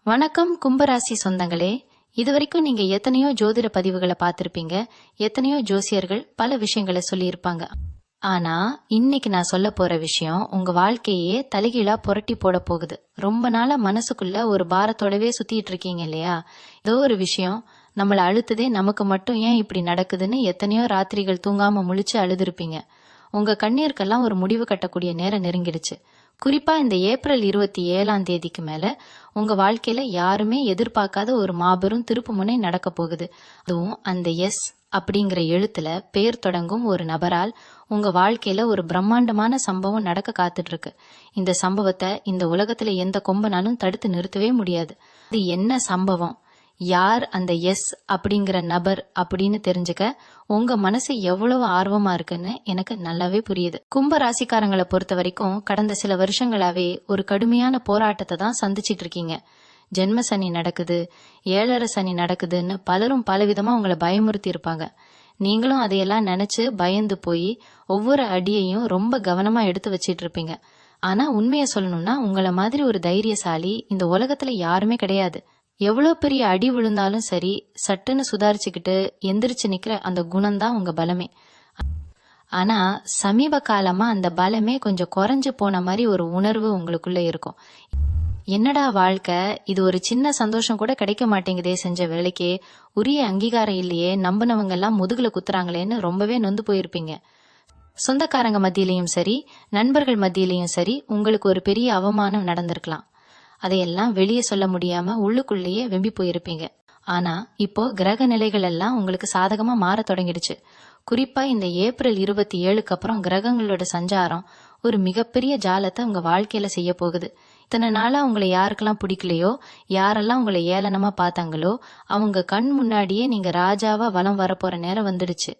வணக்கம் கும்பராசி சொந்தங்களே. இதுவரைக்கும் நீங்க எத்தனையோ ஜோதிட பதிவுகளை பார்த்திருப்பீங்க, எத்தனையோ ஜோசியர்கள் பல விஷயங்களை சொல்லியிருப்பாங்க. ஆனா இன்னைக்கு நான் சொல்ல போற விஷயம் உங்க வாழ்க்கையே தலைகீழா புரட்டி போட போகுது. ரொம்ப நாளா மனசுக்குள்ள ஒரு பாரத்தோடவே சுத்திட்டு இருக்கீங்க இல்லையா? ஏதோ ஒரு விஷயம் நம்மள அழுத்ததே, நமக்கு மட்டும் ஏன் இப்படி நடக்குதுன்னு எத்தனையோ ராத்திரிகள் தூங்காம முழிச்சு அழுதுருப்பீங்க. உங்க கண்ணீருக்கெல்லாம் ஒரு முடிவு கட்டக்கூடிய நேரம் நெருங்கிடுச்சு. குறிப்பா இந்த ஏப்ரல் 27 மேல உங்க வாழ்க்கையில யாருமே எதிர்பார்க்காத ஒரு மாபெரும் திருப்புமுனை நடக்க போகுது. அதுவும் அந்த எஸ் அப்படிங்கிற எழுத்துல பேர் தொடங்கும் ஒரு நபரால் உங்க வாழ்க்கையில ஒரு பிரம்மாண்டமான சம்பவம் நடக்க காத்துட்டு இருக்கு. இந்த சம்பவத்தை இந்த உலகத்துல எந்த கொம்பனாலும் தடுத்து நிறுத்தவே முடியாது. அது என்ன சம்பவம், யார் அந்த எஸ் அப்படிங்கிற நபர் அப்படின்னு தெரிஞ்சுக்க உங்க மனசு எவ்வளவு ஆர்வமா இருக்குன்னு எனக்கு நல்லாவே புரியுது. கும்ப ராசிக்காரங்களை பொறுத்த வரைக்கும் கடந்த சில வருஷங்களாவே ஒரு கடுமையான போராட்டத்தை தான் சந்திச்சிட்டு இருக்கீங்க. ஜென்ம சனி நடக்குது, 7.5 சனி நடக்குதுன்னு பலரும் பலவிதமா உங்களை பயமுறுத்தி இருப்பாங்க. நீங்களும் அதையெல்லாம் நினைச்சு பயந்து போய் ஒவ்வொரு அடியையும் ரொம்ப கவனமா எடுத்து வச்சிட்டு இருப்பீங்க. ஆனா உண்மையை சொல்லணும்னா உங்களை மாதிரி ஒரு தைரியசாலி இந்த உலகத்துல யாருமே கிடையாது. எவ்வளோ பெரிய அடி விழுந்தாலும் சரி, சட்டுன்னு சுதாரிச்சுக்கிட்டு எந்திரிச்சு நிக்கிற அந்த குணம்தான் உங்க பலமே. ஆனா சமீப காலமா அந்த பலமே கொஞ்சம் குறைஞ்சு போன மாதிரி ஒரு உணர்வு உங்களுக்குள்ள இருக்கும். என்னடா வாழ்க்கை, இது ஒரு சின்ன சந்தோஷம் கூட கிடைக்க மாட்டேங்குதே, செஞ்ச வேலைக்கே உரிய அங்கீகாரம் இல்லையே, நம்பினவங்க எல்லாம் முதுகுல குத்துறாங்களேன்னு ரொம்பவே நொந்து போயிருப்பீங்க. சொந்தக்காரங்க மத்தியிலையும் சரி, நண்பர்கள் மத்தியிலையும் சரி, உங்களுக்கு ஒரு பெரிய அவமானம் நடந்திருக்கலாம். அதையெல்லாம் வெளியே சொல்ல முடியாம உள்ளுக்குள்ளேயே வெம்பி போயிருப்பீங்க. ஆனா இப்போ கிரக நிலைகள் எல்லாம் உங்களுக்கு சாதகமா மாற தொடங்கிடுச்சு. குறிப்பா இந்த ஏப்ரல் 27 அப்புறம் கிரகங்களோட சஞ்சாரம் ஒரு மிகப்பெரிய ஜாலத்தை உங்க வாழ்க்கையில செய்ய போகுது. இத்தனை நாளா உங்களை யாருக்கெல்லாம் பிடிக்கலையோ, யாரெல்லாம் உங்களை ஏளனமா பார்த்தாங்களோ, அவங்க கண் முன்னாடியே நீங்க ராஜாவா வலம் வரப்போற நேரம் வந்துடுச்சு.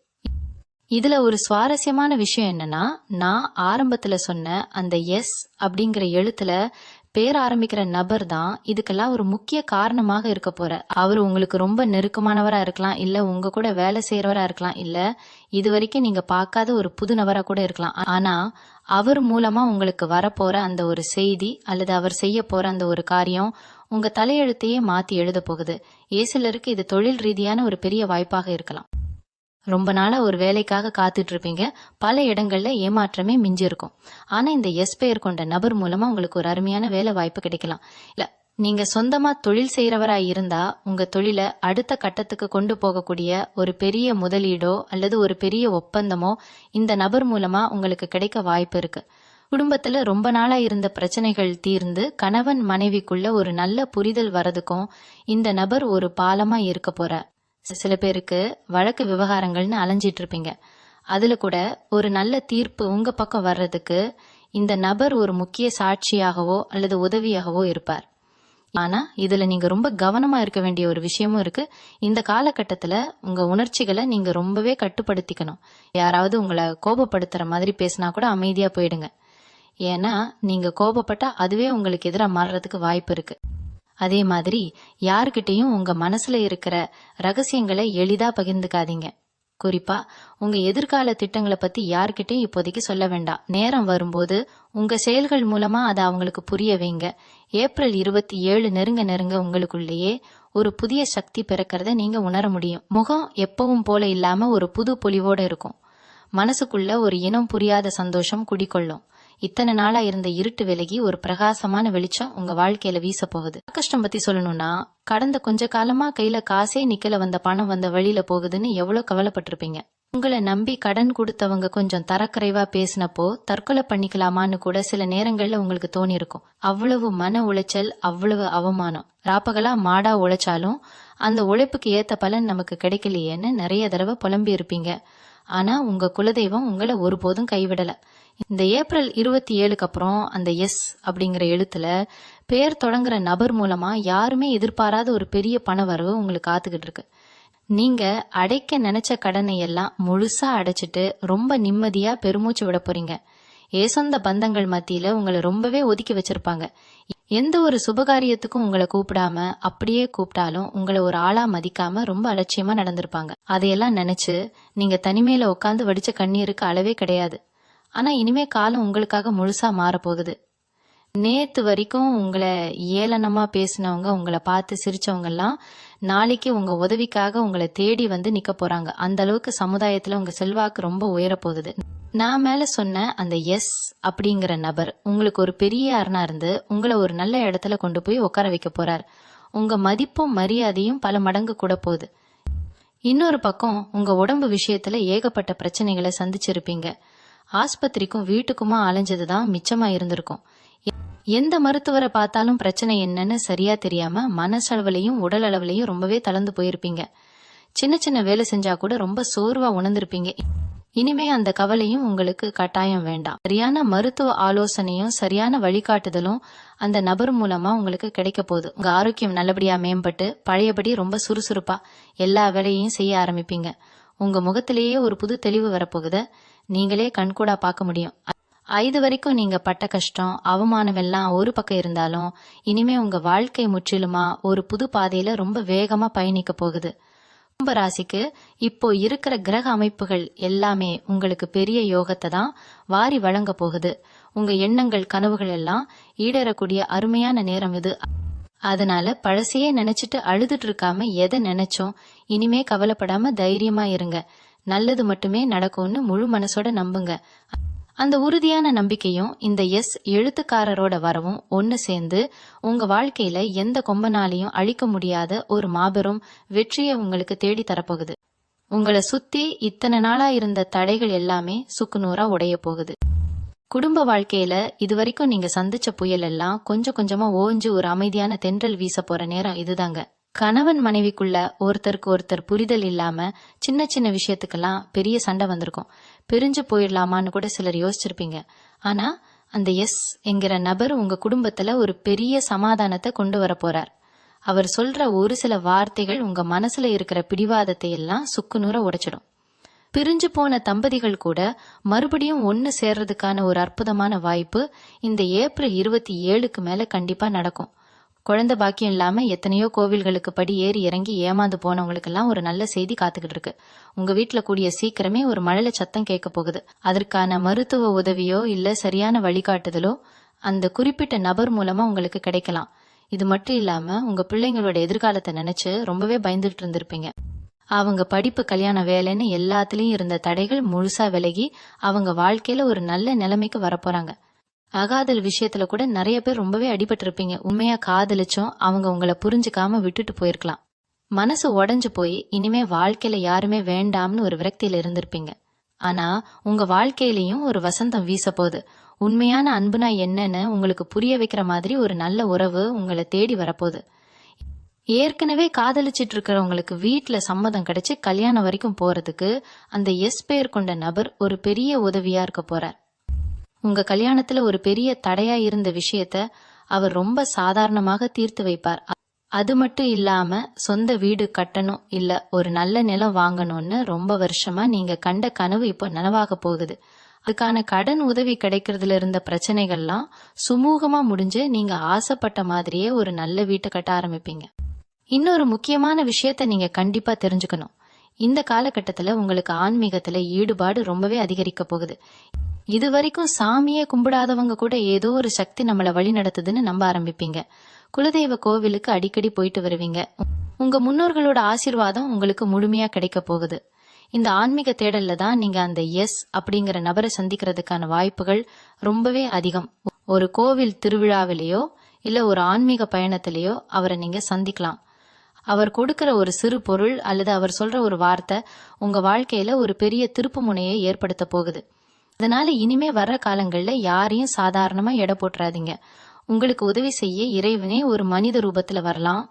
இதுல ஒரு சுவாரஸ்யமான விஷயம் என்னன்னா, நான் ஆரம்பத்துல சொன்ன அந்த எஸ் அப்படிங்கிற எழுத்துல பேர் ஆரம்பிக்கிற நபர் தான் இதுக்கெல்லாம் ஒரு முக்கிய காரணமாக இருக்க போற. அவர் உங்களுக்கு ரொம்ப நெருக்கமானவரா இருக்கலாம், இல்ல உங்க கூட வேலை செய்யறவரா இருக்கலாம், இல்ல இது வரைக்கும் நீங்க பார்க்காத ஒரு புது நபரா கூட இருக்கலாம். ஆனா அவர் மூலமா உங்களுக்கு வரப்போற அந்த ஒரு செய்தி அல்லது அவர் செய்ய போற அந்த ஒரு காரியம் உங்க தலையெழுத்தையே மாத்தி எழுத போகுது. சிலருக்கு இது தொழில் ரீதியான ஒரு பெரிய வாய்ப்பாக இருக்கலாம். ரொம்ப நாளா ஒரு வேலைக்காக காத்துட்டு இருப்பீங்க, பல இடங்கள்ல ஏமாற்றமே மிஞ்சி இருக்கும். ஆனா இந்த எஸ் பெயர் கொண்ட நபர் மூலமா உங்களுக்கு ஒரு அருமையான வேலை வாய்ப்பு கிடைக்கலாம். இல்ல நீங்க சொந்தமா தொழில் செய்யறவரா இருந்தா உங்க தொழிலை அடுத்த கட்டத்துக்கு கொண்டு போகக்கூடிய ஒரு பெரிய முதலீடோ அல்லது ஒரு பெரிய ஒப்பந்தமோ இந்த நபர் மூலமா உங்களுக்கு கிடைக்க வாய்ப்பு இருக்கு. குடும்பத்துல ரொம்ப நாளா இருந்த பிரச்சனைகள் தீர்ந்து கணவன் மனைவிக்குள்ள ஒரு நல்ல புரிதல் வரதுக்கும் இந்த நபர் ஒரு பாலமா இருக்க போற. சில பேருக்கு வழக்கு விவகாரங்கள்னு அலைஞ்சிட்டு இருப்பீங்க, அதுல கூட ஒரு நல்ல தீர்ப்பு உங்க பக்கம் வர்றதுக்கு இந்த நபர் ஒரு முக்கிய சாட்சியாகவோ அல்லது உதவியாகவோ இருப்பார். ஆனா இதுல நீங்க ரொம்ப கவனமா இருக்க வேண்டிய ஒரு விஷயமும் இருக்கு. இந்த காலகட்டத்துல உங்க உணர்ச்சிகளை நீங்க ரொம்பவே கட்டுப்படுத்திக்கணும். யாராவது உங்களை கோபப்படுத்துற மாதிரி பேசினா கூட அமைதியா போயிடுங்க. ஏன்னா நீங்க கோபப்பட்டா அதுவே உங்களுக்கு எதிராக மாறுறதுக்கு வாய்ப்பு இருக்கு. அதே மாதிரி யாருக்கிட்டையும் உங்க மனசுல இருக்கிற ரகசியங்களை எளிதா பகிர்ந்துக்காதீங்க. குறிப்பா உங்க எதிர்கால திட்டங்களை பத்தி யார்கிட்டையும் இப்போதைக்கு சொல்ல வேண்டாம். நேரம் வரும்போது உங்க செயல்கள் மூலமா அதை அவங்களுக்கு புரிய வைங்க. ஏப்ரல் 27 நெருங்க நெருங்க உங்களுக்குள்ளேயே ஒரு புதிய சக்தி பிறக்கிறத நீங்க உணர முடியும். முகம் எப்பவும் போல இல்லாம ஒரு புது பொலிவோட இருக்கும். மனசுக்குள்ள ஒரு இனம் புரியாத சந்தோஷம் குடிக்கொள்ளும். இத்தனை நாளா இருந்த இருட்டு விலகி ஒரு பிரகாசமான வெளிச்சம் உங்க வாழ்க்கையில வீச போகுது. கஷ்டம் பத்தி சொல்லணும்னா, கடந்த கொஞ்ச காலமா கையில காசே நிக்கல, வந்த பணம் வந்த வழியில போகுதுன்னு எவ்வளவு கவலைப்பட்டிருப்பீங்க. உங்களை நம்பி கடன் கொடுத்தவங்க கொஞ்சம் தரக்குறைவா பேசினப்போ தற்கொலை பண்ணிக்கலாமான்னு கூட சில நேரங்கள்ல உங்களுக்கு தோணி இருக்கும். அவ்வளவு மன உளைச்சல், அவ்வளவு அவமானம். ராப்பகலா மாடா உழைச்சாலும் அந்த உழைப்புக்கு ஏத்த பலன் நமக்கு கிடைக்கலையேன்னு நிறைய தடவை புலம்பி இருப்பீங்க. ஆனா உங்க குலதெய்வம் உங்களை ஒருபோதும் கைவிடல. இந்த ஏப்ரல் 27 அப்புறம் அந்த எஸ் அப்படிங்கிற எழுத்துல பேர் தொடங்குற நபர் மூலமா யாருமே எதிர்பாராத ஒரு பெரிய பண வரவு உங்களுக்கு காத்துக்கிட்டு இருக்கு. நீங்க அடைக்க நினைச்ச கடனை எல்லாம் முழுசா அடைச்சிட்டு ரொம்ப நிம்மதியா பெருமூச்சு விட போறீங்க. சொந்த பந்தங்கள் மத்தியில உங்களை ரொம்பவே ஒதுக்கி வச்சிருப்பாங்க. எந்த ஒரு சுபகாரியத்துக்கும் உங்களை கூப்பிடாம, அப்படியே கூப்பிட்டாலும் உங்களை ஒரு ஆளா மதிக்காம ரொம்ப அலட்சியமா நடந்திருப்பாங்க. அதையெல்லாம் நினைச்சு நீங்க தனிமையில உட்காந்து வடிச்ச கண்ணீருக்கு அளவே கிடையாது. ஆனா இனிமே காலம் உங்களுக்காக முழுசா மாறப்போகுது. நேத்து வரைக்கும் உங்களை ஏளனமா பேசினவங்க, உங்களை பார்த்து சிரிச்சவங்க எல்லாம் நாளைக்கு உங்க உதவிக்காக உங்களை தேடி வந்து நிக்க போறாங்க. அந்த அளவுக்கு சமுதாயத்துல உங்க செல்வாக்கு ரொம்ப உயரப் போகுது. நான் மேல சொன்ன அந்த எஸ் அப்படிங்கிற நபர் உங்களுக்கு ஒரு பெரிய அரணா இருந்து உங்களை ஒரு நல்ல இடத்துல கொண்டு போய் உட்கார வைக்க போறார். உங்க மதிப்பும் மரியாதையும் பல மடங்கு கூட போகுது. இன்னொரு பக்கம் உங்க உடம்பு விஷயத்துல ஏகப்பட்ட பிரச்சனைகளை சந்திச்சிருப்பீங்க. ஆஸ்பத்திரிக்கும் வீட்டுக்குமா அலைஞ்சதுதான் மிச்சமா இருந்திருக்கும். எந்த மருத்துவரை பார்த்தாலும் பிரச்சனை என்னன்னு சரியா தெரியாம மனசளவுலையும் உடல் அளவுலையும் ரொம்பவே தளர்ந்து போயிருப்பீங்க. சின்ன சின்ன வேலை செஞ்சா கூட ரொம்ப சோர்வா உணர்ந்திருப்பீங்க. இனிமே அந்த கவலையும் உங்களுக்கு கட்டாயம் வேண்டாம். சரியான மருத்துவ ஆலோசனையும் சரியான வழிகாட்டுதலும் அந்த நபர் மூலமா உங்களுக்கு கிடைக்க போகுது. உங்க ஆரோக்கியம் நல்லபடியா மேம்பட்டு பழையபடி ரொம்ப சுறுசுறுப்பா எல்லா வேலையையும் செய்ய ஆரம்பிப்பீங்க. உங்க முகத்திலேயே ஒரு புது தெளிவு வரப்போகுத நீங்களே கண்கூடா பார்க்க முடியும். இது வரைக்கும் நீங்க பட்ட கஷ்டம் அவமானம் எல்லாம் ஒரு பக்கம் இருந்தாலும் இனிமே உங்க வாழ்க்கை முற்றிலுமா ஒரு புது பாதையில ரொம்ப வேகமா பயணிக்க போகுது. கும்ப ராசிக்கு இப்போ இருக்கிற கிரக அமைப்புகள் எல்லாமே உங்களுக்கு பெரிய யோகத்தை தான் வாரி வழங்க போகுது. உங்க எண்ணங்கள் கனவுகள் எல்லாம் ஈடேறக்கூடிய அருமையான நேரம் இது. அதனால பழசையே நினைச்சிட்டு அழுதுட்டு இருக்காம எதை நினைச்சோம் இனிமே கவலைப்படாம தைரியமா இருங்க. நல்லது மட்டுமே நடக்கும்னு முழு மனசோட நம்புங்க. அந்த உறுதியான நம்பிக்கையும் இந்த எஸ் எழுத்துக்காரரோட வரவும் ஒன்னு சேர்ந்து உங்க வாழ்க்கையில எந்த கொம்பனாலையும் அழிக்க முடியாத ஒரு மாபெரும் வெற்றியை உங்களுக்கு தேடி தரப்போகுது. உங்களை சுத்தி இத்தனை நாளா இருந்த தடைகள் எல்லாமே சுக்குநூறா உடைய போகுது. குடும்ப வாழ்க்கையில இதுவரைக்கும் நீங்க சந்திச்ச புயல் எல்லாம் கொஞ்சம் கொஞ்சமா ஓஞ்சு ஒரு அமைதியான தென்றல் வீச போற நேரம் இதுதாங்க. கணவன் மனைவிக்குள்ள ஒருத்தருக்கு ஒருத்தர் புரிதல் இல்லாம சின்ன சின்ன விஷயத்துக்கெல்லாம் பெரிய சண்டை வந்திருக்கும். பிரிஞ்சு போயிடலாமான்னு கூட சிலர் யோசிச்சிருப்பீங்க. ஆனா அந்த எஸ் என்கிற நபர் உங்க குடும்பத்துல ஒரு பெரிய சமாதானத்தை கொண்டு வர போறார். அவர் சொல்ற ஒரு சில வார்த்தைகள் உங்க மனசுல இருக்கிற பிடிவாதத்தை எல்லாம் சுக்குநூற உடைச்சிடும். பிரிஞ்சு போன தம்பதிகள் கூட மறுபடியும் ஒன்னு சேர்றதுக்கான ஒரு அற்புதமான வாய்ப்பு இந்த ஏப்ரல் 27க்கு மேல கண்டிப்பா நடக்கும். குழந்தை பாக்கியம் இல்லாம எத்தனையோ கோவில்களுக்கு படி ஏறி இறங்கி ஏமாந்து போனவங்களுக்கெல்லாம் ஒரு நல்ல செய்தி காத்துக்கிட்டு இருக்கு. உங்க வீட்டுல கூடிய சீக்கிரமே ஒரு மழலை சத்தம் கேட்க போகுது. அதற்கான மருத்துவ உதவியோ இல்ல சரியான வழிகாட்டுதலோ அந்த குறிப்பிட்ட நபர் மூலமா உங்களுக்கு கிடைக்கலாம். இது மட்டும் இல்லாம உங்க பிள்ளைங்களோட எதிர்காலத்தை நினைச்சு ரொம்பவே பயந்துட்டு இருந்திருப்பீங்க. அவங்க படிப்பு கல்யாண வேலைன்னு எல்லாத்துலயும் இருந்த தடைகள் முழுசா விலகி அவங்க வாழ்க்கையில ஒரு நல்ல நிலைமைக்கு வரப்போறாங்க. அகாதல் விஷயத்துல கூட நிறைய பேர் ரொம்பவே அடிபட்டு இருப்பீங்க. உண்மையா காதலிச்சும் அவங்க உங்களை புரிஞ்சுக்காம விட்டுட்டு போயிருக்கலாம். மனசு உடைஞ்சு போய் இனிமே வாழ்க்கையில யாருமே வேண்டாம்னு ஒரு விரக்தியில இருந்திருப்பீங்க. ஆனா உங்க வாழ்க்கையிலயும் ஒரு வசந்தம் வீச போகுது. உண்மையான அன்புனா என்னன்னு உங்களுக்கு புரிய வைக்கிற மாதிரி ஒரு நல்ல உறவு உங்களை தேடி வரப்போகுது. ஏற்கனவே காதலிச்சிட்டு இருக்கிறவங்களுக்கு வீட்டுல சம்மதம் கிடைச்சு கல்யாணம் வரைக்கும் போறதுக்கு அந்த எஸ் பெயர் கொண்ட நபர் ஒரு பெரிய உதவியா இருக்க போறார். உங்க கல்யாணத்துல ஒரு பெரிய தடையா இருந்த விஷயத்த அவர் ரொம்ப சாதாரணமாக தீர்த்து வைப்பார். அது மட்டும் இல்லாம சொந்த வீடு கட்டணும் இல்ல ஒரு நல்ல நிலம் வாங்கணும்னு ரொம்ப வருஷமா நீங்க கண்ட கனவு இப்போ நனவாக போகுது. அதுக்கான கடன் உதவி கிடைக்கிறதுல இருந்த பிரச்சனைகள்லாம் சுமூகமா முடிஞ்சு நீங்க ஆசைப்பட்ட மாதிரியே ஒரு நல்ல வீட்டை கட்ட ஆரம்பிப்பீங்க. இன்னொரு முக்கியமான விஷயத்த நீங்க கண்டிப்பா தெரிஞ்சுக்கணும். இந்த காலகட்டத்துல உங்களுக்கு ஆன்மீகத்துல ஈடுபாடு ரொம்பவே அதிகரிக்க போகுது. இது வரைக்கும் சாமியே கும்பிடாதவங்க கூட ஏதோ ஒரு சக்தி நம்மளை வழி நடத்துதுன்னு நம்ப ஆரம்பிப்பீங்க. குலதெய்வ கோவிலுக்கு அடிக்கடி போயிட்டு வருவீங்க. உங்க முன்னோர்களோட ஆசீர்வாதம் உங்களுக்கு முழுமையா கிடைக்க போகுது. இந்த ஆன்மீக தேடல்ல தான் நீங்க அந்த எஸ் அப்படிங்கிற நபரை சந்திக்கிறதுக்கான வாய்ப்புகள் ரொம்பவே அதிகம். ஒரு கோவில் திருவிழாவிலேயோ இல்ல ஒரு ஆன்மீக பயணத்திலேயோ அவரை நீங்க சந்திக்கலாம். அவர் கொடுக்கிற ஒரு சிறு பொருள் அல்லது அவர் சொல்ற ஒரு வார்த்தை உங்க வாழ்க்கையில ஒரு பெரிய திருப்பு முனையை ஏற்படுத்த போகுது. அதனால இனிமே வர்ற காலங்கள்ல யாரையும் சாதாரணமா எடை போட்டுறாதீங்க. உங்களுக்கு உதவி செய்ய இறைவனே ஒரு மனித ரூபத்துல வரலாம்.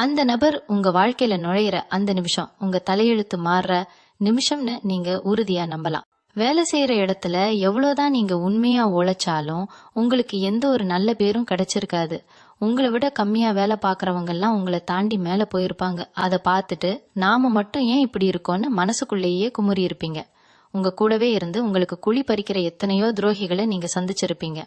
அந்த நபர் உங்க வாழ்க்கையில நுழையிற அந்த நிமிஷம் உங்க தலையெழுத்து மாறுற நிமிஷம்னு நீங்க உறுதியா நம்பலாம். வேலை செய்யற இடத்துல எவ்வளவுதான் நீங்க உண்மையா உழைச்சாலும் உங்களுக்கு எந்த ஒரு நல்ல பேரும் கிடைச்சிருக்காது. உங்களை விட கம்மியா வேலை பாக்குறவங்க எல்லாம் உங்களை தாண்டி மேல போயிருப்பாங்க. அதை பார்த்துட்டு நாம மட்டும் ஏன் இப்படி இருக்கோம்னு மனசுக்குள்ளேயே குமுறி இருப்பீங்க. உங்க கூடவே இருந்து உங்களுக்கு குழி பறிக்கிற எத்தனையோ துரோகிகளை நீங்க சந்திச்சிருப்பீங்க.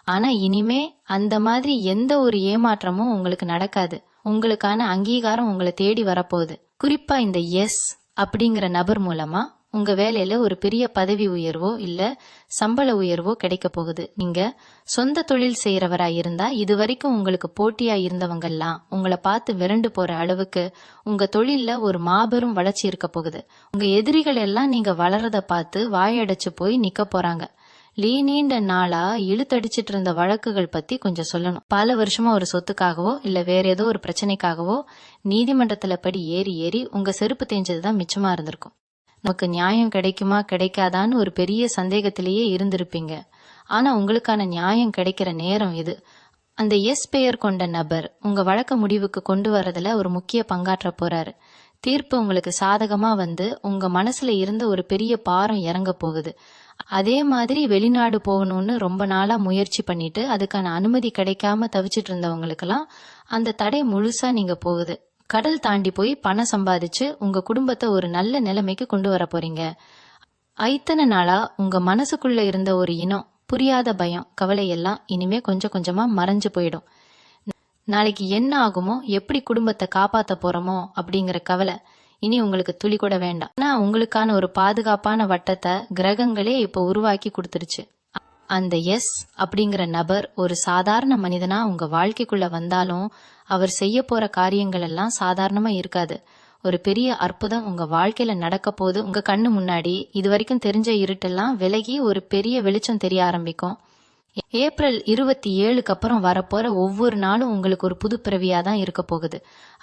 ஆனா இனிமே அந்த மாதிரி எந்த ஒரு ஏமாற்றமும் உங்களுக்கு நடக்காது. உங்களுக்கான அங்கீகாரம் உங்களை தேடி வரப்போகுது. குறிப்பா இந்த எஸ் அப்படிங்கிற நபர் மூலமா உங்க வேலையில ஒரு பெரிய பதவி உயர்வோ இல்ல சம்பள உயர்வோ கிடைக்க போகுது. நீங்க சொந்த தொழில் செய்யறவரா இருந்தா இது வரைக்கும் உங்களுக்கு போட்டியா இருந்தவங்கெல்லாம் உங்களை பார்த்து விரண்டு போற அளவுக்கு உங்க தொழில்ல ஒரு மாபெரும் வளர்ச்சி இருக்க போகுது. உங்க எதிரிகள் எல்லாம் நீங்க வளரத பார்த்து வாயடைச்சு போய் நிக்க போறாங்க. நீண்ட நாளா இழுத்தடிச்சிட்டு இருந்த வழக்குகள் பத்தி கொஞ்சம் சொல்லணும். பல வருஷமா ஒரு சொத்துக்காகவோ இல்ல வேற ஏதோ ஒரு பிரச்சனைக்காகவோ நீதிமன்றத்துல படி ஏறி ஏறி உங்க செருப்பு தேஞ்சதுதான் மிச்சமா இருந்திருக்கும். நமக்கு நியாயம் கிடைக்குமா கிடைக்காதான்னு ஒரு பெரிய சந்தேகத்திலேயே இருந்திருப்பீங்க. ஆனா உங்களுக்கான நியாயம் கிடைக்கிற நேரம் இது. அந்த எஸ் பெயர் கொண்ட நபர் உங்க வழக்க முடிவுக்கு கொண்டு வரதுல ஒரு முக்கிய பங்காற்ற போறாரு. தீர்ப்பு உங்களுக்கு சாதகமா வந்து உங்க மனசுல இருந்த ஒரு பெரிய பாரம் இறங்க போகுது. அதே மாதிரி வெளிநாடு போகணும்னு ரொம்ப நாளா முயற்சி பண்ணிட்டு அதுக்கான அனுமதி கிடைக்காம தவிச்சிட்டு இருந்தவங்களுக்கெல்லாம் அந்த தடை முழுசா நீங்க போகுது. கடல் தாண்டி போய் பணம் சம்பாதிச்சு உங்க குடும்பத்தை ஒரு நல்ல நிலைமைக்கு கொண்டு வர போறீங்க. இத்தனை நாளா உங்க மனசுக்குள்ள இருந்த ஒரு இனம், புரியாத பயம், கவலை எல்லாம் இனிமே கொஞ்சம் கொஞ்சமா மறைஞ்சு போயிடும். நாளைக்கு என்ன ஆகுமோ, எப்படி குடும்பத்தை காப்பாத்த போறோமோ அப்படிங்கிற கவலை இனி உங்களுக்கு துளி கூட வேண்டாம். ஆனா உங்களுக்கான ஒரு பாதுகாப்பான வட்டத்தை கிரகங்களே இப்ப உருவாக்கி கொடுத்துருச்சு. அந்த எஸ் அப்படிங்கிற நபர் ஒரு சாதாரண மனிதனா உங்க வாழ்க்கைக்குள்ள வந்தாலும் அவர் செய்ய போற காரியங்கள் எல்லாம் சாதாரணமா இருக்காது. ஒரு பெரிய அற்புதம் உங்க வாழ்க்கையில நடக்க போது. உங்க கண்ணு முன்னாடி இது வரைக்கும் தெரிஞ்ச இருட்டெல்லாம் விலகி ஒரு பெரிய வெளிச்சம் தெரிய ஆரம்பிக்கும். ஏப்ரல் 27க்கு அப்புறம் வரப்போற ஒவ்வொரு நாளும் உங்களுக்கு ஒரு புது பிறவியா தான் இருக்க போகுது.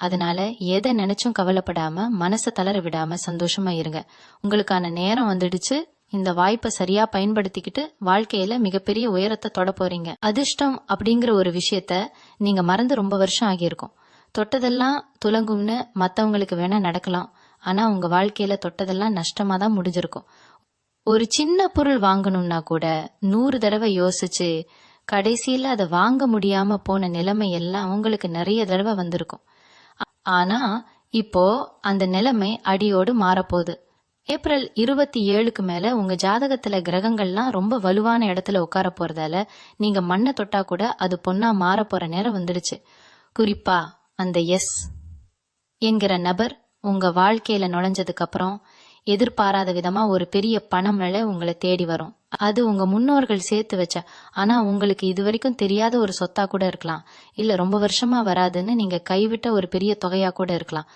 அதனால எதை நினைச்சும் கவலைப்படாம மனசை தளர விடாம சந்தோஷமா இருங்க. உங்களுக்கான நேரம் வந்துடுச்சு. இந்த வாய்ப்பை சரியா பயன்படுத்திக்கிட்டு வாழ்க்கையில மிகப்பெரிய உயரத்தை தொட போறீங்க. அதிர்ஷ்டம் அப்படிங்கிற ஒரு விஷயத்த நீங்க மறந்து ரொம்ப வருஷம் ஆகியிருக்கும். தொட்டதெல்லாம் துலங்கும்னு மத்தவங்களுக்கு வேணா நடக்கலாம். ஆனா உங்க வாழ்க்கையில தொட்டதெல்லாம் நஷ்டமா தான் முடிஞ்சிருக்கும். ஒரு சின்ன பொருள் வாங்கணும்னா கூட 100 தடவை யோசிச்சு கடைசியில அதை வாங்க முடியாம போன நிலைமை எல்லாம் உங்களுக்கு நிறைய தடவை வந்திருக்கும். ஆனா இப்போ அந்த நிலைமை அடியோடு மாறப்போகுது. ஏப்ரல் 27க்கு மேல உங்க ஜாதகத்துல கிரகங்கள்லாம் ரொம்ப வலுவான இடத்துல உட்கார போறதால நீங்க மண்ணை தொட்டா கூட அது பொண்ணா மாற போற நேரம் வந்துடுச்சு. குறிப்பா அந்த எஸ் என்கிற நபர் உங்க வாழ்க்கையில நுழைஞ்சதுக்கு அப்புறம் எதிர்பாராத விதமா ஒரு பெரிய பணமழை உங்களை தேடி வரும். அது உங்க முன்னோர்கள் சேர்த்து வச்ச, ஆனா உங்களுக்கு இது வரைக்கும் தெரியாத ஒரு சொத்தா கூட இருக்கலாம். இல்ல ரொம்ப வருஷமா வராதுன்னு நீங்க கைவிட்ட ஒரு பெரிய தொகையா கூட இருக்கலாம்.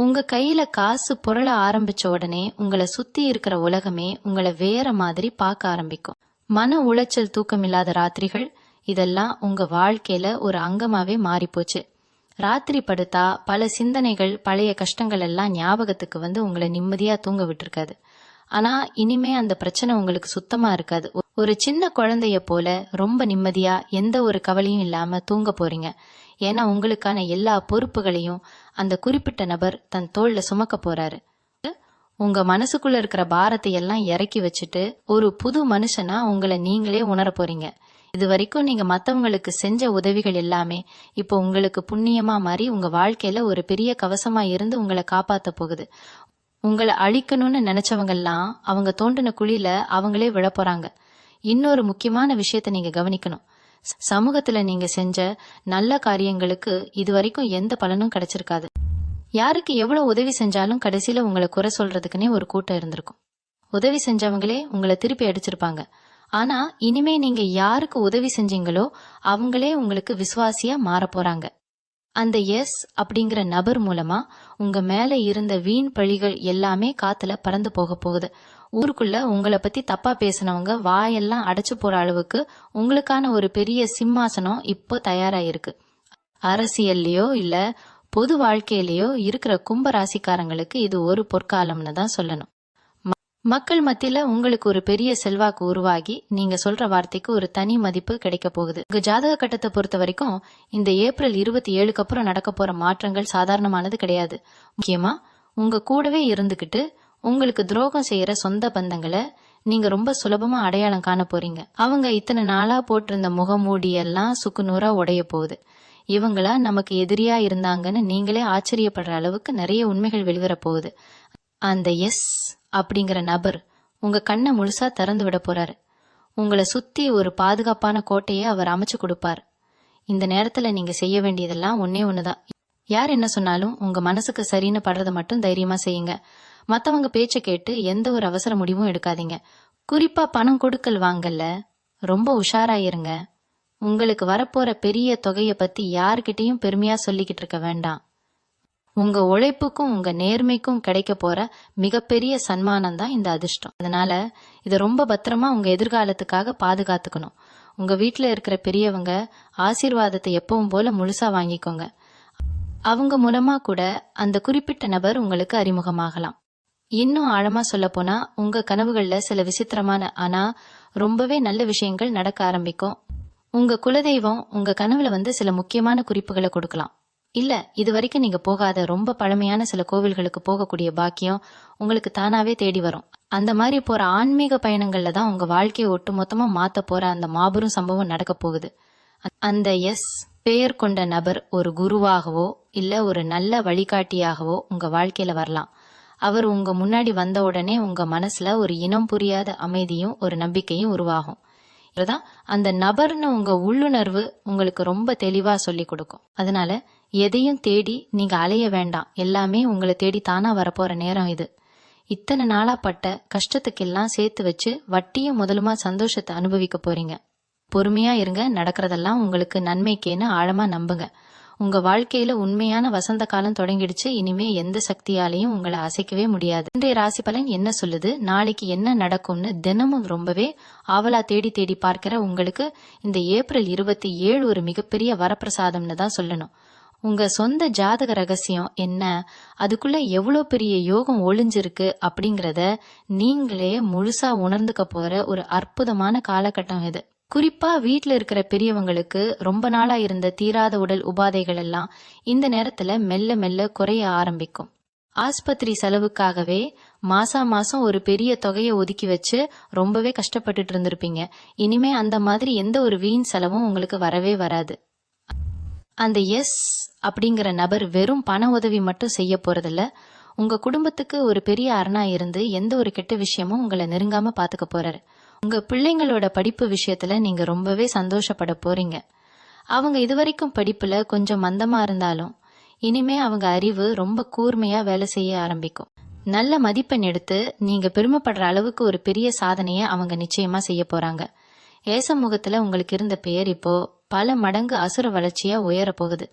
உங்க கையில காசு புரள ஆரம்பிச்ச உடனே உங்களை சுத்தி இருக்கிற உலகமே உங்களை வேற மாதிரி பார்க்க ஆரம்பிக்கும். மன உளைச்சல், தூக்கமில்லாத ராத்திரிகள், இதெல்லாம் உங்க வாழ்க்கையில ஒரு அங்கமாவே மாறிப்போச்சு. ராத்திரி படுத்தா பல சிந்தனைகள், பழைய கஷ்டங்கள் எல்லாம் ஞாபகத்துக்கு வந்து உங்களை நிம்மதியா தூங்க விட்டுருக்காது. ஆனா இனிமே அந்த பிரச்சனை உங்களுக்கு சுத்தமா இருக்காது. ஒரு சின்ன குழந்தைய போல ரொம்ப நிம்மதியா எந்த ஒரு கவலையும் இல்லாம தூங்க போறீங்க. ஏன்னா உங்களுக்கான எல்லா பொறுப்புகளையும் அந்த குறிப்பிட்ட நபர் தன் தோள்ல சுமக்க போறாரு. உங்க மனசுக்குள்ள இருக்கிற பாரத்தை எல்லாம் இறக்கி வச்சுட்டு ஒரு புது மனுஷனா உங்களை நீங்களே உணர போறீங்க. இது வரைக்கும் நீங்க மத்தவங்களுக்கு செஞ்ச உதவிகள் எல்லாமே இப்போ உங்களுக்கு புண்ணியமா மாறி உங்க வாழ்க்கையில ஒரு பெரிய கவசமா இருந்து உங்களை காப்பாத்த போகுது. உங்களை அழிக்கணும்னு நினைச்சவங்கெல்லாம் அவங்க தோண்டின குழியில அவங்களே விழ போறாங்க. இன்னொரு முக்கியமான விஷயத்த நீங்க கவனிக்கணும். சமூகத்துல நீங்க செஞ்ச நல்ல காரியங்களுக்கு இது வரைக்கும் எந்த பலனும் கிடைச்சிருக்காது. யாருக்கு எவ்வளவு உதவி செஞ்சாலும் கடைசியில உங்களை குறை சொல்றதுக்குன்னே ஒரு கூட்டம் இருந்திருக்கும். உதவி செஞ்சவங்களே உங்களை திருப்பி அடிச்சிருப்பாங்க. ஆனா இனிமே நீங்க யாருக்கு உதவி செஞ்சீங்களோ அவங்களே உங்களுக்கு விசுவாசியா மாற போறாங்க. அந்த எஸ் அப்படிங்கிற நபர் மூலமா உங்க மேல இருந்த வீண் பழிகள் எல்லாமே காத்துல பறந்து போக போகுது. ஊருக்குள்ள உங்களை பத்தி தப்பா பேசினவங்க வாயெல்லாம் அடைச்சு போற அளவுக்கு உங்களுக்கான ஒரு பெரிய சிம்மாசனம் இப்போ தயாராயிருக்கு. அரசியல்லையோ இல்ல பொது வாழ்க்கையிலயோ இருக்கிற கும்ப ராசிக்காரங்களுக்கு இது ஒரு பொற்காலம்னு தான் சொல்லணும். மக்கள் மத்தியில உங்களுக்கு ஒரு பெரிய செல்வாக்கு உருவாகி நீங்க சொல்ற வார்த்தைக்கு ஒரு தனி மதிப்பு கிடைக்க போகுது. உங்க ஜாதக கட்டத்தை பொறுத்த வரைக்கும் இந்த ஏப்ரல் 27க்கு அப்புறம் நடக்க போற மாற்றங்கள் சாதாரணமானது கிடையாது. முக்கியமா உங்க கூடவே இருந்துகிட்டு உங்களுக்கு துரோகம் செய்யற சொந்த பந்தங்களை நீங்க ரொம்ப சுலபமா அடையாளம் காண போறீங்க. அவங்க இத்தனை நாளா போட்டிருந்த முகமூடி எல்லாம் சுக்குநூறா உடைய போகுது. இவங்களா நமக்கு எதிரியா இருந்தாங்கன்னு நீங்களே ஆச்சரியப்படுற அளவுக்கு நிறைய உண்மைகள் வெளிவர போகுது. அந்த எஸ் அப்படிங்கிற நபர் உங்க கண்ணை முழுசா திறந்து விட போறாரு. உங்களை சுத்தி ஒரு பாதுகாப்பான கோட்டையை அவர் அமைச்சு கொடுப்பார். இந்த நேரத்துல நீங்க செய்ய வேண்டியதெல்லாம் ஒன்னே ஒண்ணுதான். யார் என்ன சொன்னாலும் உங்க மனசுக்கு சரின்னு படுறத மட்டும் தைரியமா செய்யுங்க. மத்தவங்க பேச்ச கேட்டு எந்த ஒரு அவசர முடிவும் எடுக்காதீங்க. குறிப்பா பணம் கொடுக்கல் வாங்கல்ல ரொம்ப உஷாராயிருங்க. உங்களுக்கு வரப்போற பெரிய தொகைய பத்தி யார்கிட்டயும் பெருமையா சொல்லிக்கிட்டு இருக்க வேண்டாம். உங்க உழைப்புக்கும் உங்க நேர்மைக்கும் கிடைக்க போற மிகப்பெரிய சன்மானம் தான் இந்த அதிர்ஷ்டம். அதனால இத ரொம்ப பத்திரமா உங்க எதிர்காலத்துக்காக பாதுகாத்துக்கணும். உங்க வீட்டுல இருக்கிற பெரியவங்க ஆசீர்வாதத்தை எப்பவும் போல முழுசா வாங்கிக்கோங்க. அவங்க மூலமா கூட அந்த குறிப்பிட்ட நபர் உங்களுக்கு அறிமுகமாகலாம். இன்னும் ஆழமா சொல்ல போனா உங்க கனவுகள்ல சில விசித்திரமான ஆனா ரொம்பவே நல்ல விஷயங்கள் நடக்க ஆரம்பிக்கும். உங்க குலதெய்வம் உங்க கனவுல வந்து சில முக்கியமான குறிப்புகளை கொடுக்கலாம். இல்ல இது வரைக்கும் நீங்க போகாத ரொம்ப பழமையான சில கோவில்களுக்கு போகக்கூடிய பாக்கியம் உங்களுக்கு தானாவே தேடி வரும். அந்த மாதிரி போற ஆன்மீக பயணங்கள்ல தான் உங்க வாழ்க்கையை ஒட்டு மொத்தமா மாத்த போற அந்த மாபெரும் சம்பவம் நடக்க போகுது. அந்த பெயர் கொண்ட நபர் ஒரு குருவாகவோ இல்ல ஒரு நல்ல வழிகாட்டியாகவோ உங்க வாழ்க்கையில வரலாம். அவர் உங்க முன்னாடி வந்த உடனே உங்க மனசுல ஒரு இனம் புரியாத அமைதியும் ஒரு நம்பிக்கையும் உருவாகும். இதுதான் அந்த நபர்னு உங்க உள்ளுணர்வு உங்களுக்கு ரொம்ப தெளிவா சொல்லி கொடுக்கும். அதனால எதையும் தேடி நீங்க அலைய வேண்டாம். எல்லாமே உங்களை தேடி தானா வரப்போற நேரம் இது. இத்தனை நாளா பட்ட கஷ்டத்துக்கெல்லாம் சேர்த்து வச்சு வட்டியும் முதலுமா சந்தோஷத்தை அனுபவிக்க போறீங்க. பொறுமையா இருங்க. நடக்கிறதெல்லாம் உங்களுக்கு நன்மைக்கேன்னு ஆழமா நம்புங்க. உங்க வாழ்க்கையில உண்மையான வசந்த காலம் தொடங்கிடுச்சு. இனிமே எந்த சக்தியாலையும் உங்களை அசைக்கவே முடியாது. இன்றைய ராசி பலன் என்ன சொல்லுது, நாளைக்கு என்ன நடக்கும்னு தினமும் ரொம்பவே ஆவலா தேடி தேடி பார்க்கிற உங்களுக்கு இந்த ஏப்ரல் 27 ஒரு மிகப்பெரிய வரப்பிரசாதம்னு தான் சொல்லணும். உங்க சொந்த ஜாதக ரகசியம் என்ன, அதுக்குள்ள எவ்வளவு பெரிய யோகம் ஒளிஞ்சிருக்கு அப்படிங்கறத நீங்களே முழுசா உணர்ந்துக்க போற ஒரு அற்புதமான காலகட்டம் இது. குறிப்பா வீட்டுல இருக்கிற பெரியவங்களுக்கு ரொம்ப நாளா இருந்த தீராத உடல் உபாதைகள் எல்லாம் இந்த நேரத்துல மெல்ல மெல்ல குறைய ஆரம்பிக்கும். ஆஸ்பத்திரி செலவுக்காகவே மாசம் ஒரு பெரிய தொகையை ஒதுக்கி வச்சு ரொம்பவே கஷ்டப்பட்டுட்டு இருந்திருப்பீங்க. இனிமே அந்த மாதிரி எந்த ஒரு வீண் செலவும் உங்களுக்கு வரவே வராது. அந்த அப்படிங்கிற நபர் வெறும் பண உதவி மட்டும் செய்ய போறதில்ல, உங்க குடும்பத்துக்கு ஒரு பெரிய அரணா இருந்து எந்த ஒரு கெட்ட விஷயமும் உங்களை நெருங்காம பாத்துக்க போறாரு. உங்க பிள்ளைங்களோட படிப்பு விஷயத்துல நீங்க ரொம்பவே சந்தோஷப்பட போறீங்க. அவங்க இதுவரைக்கும் படிப்புல கொஞ்சம் மந்தமா இருந்தாலும் இனிமே அவங்க அறிவு ரொம்ப கூர்மையா வேலை செய்ய ஆரம்பிக்கும். நல்ல மதிப்பெண் எடுத்து நீங்க பெருமைப்படுற அளவுக்கு ஒரு பெரிய சாதனைய அவங்க நிச்சயமா செய்ய போறாங்க. ஏசமுகத்துல உங்களுக்கு இருந்த பெயர் இப்போ பல மடங்கு அசுர வளர்ச்சியா உயர போகுது.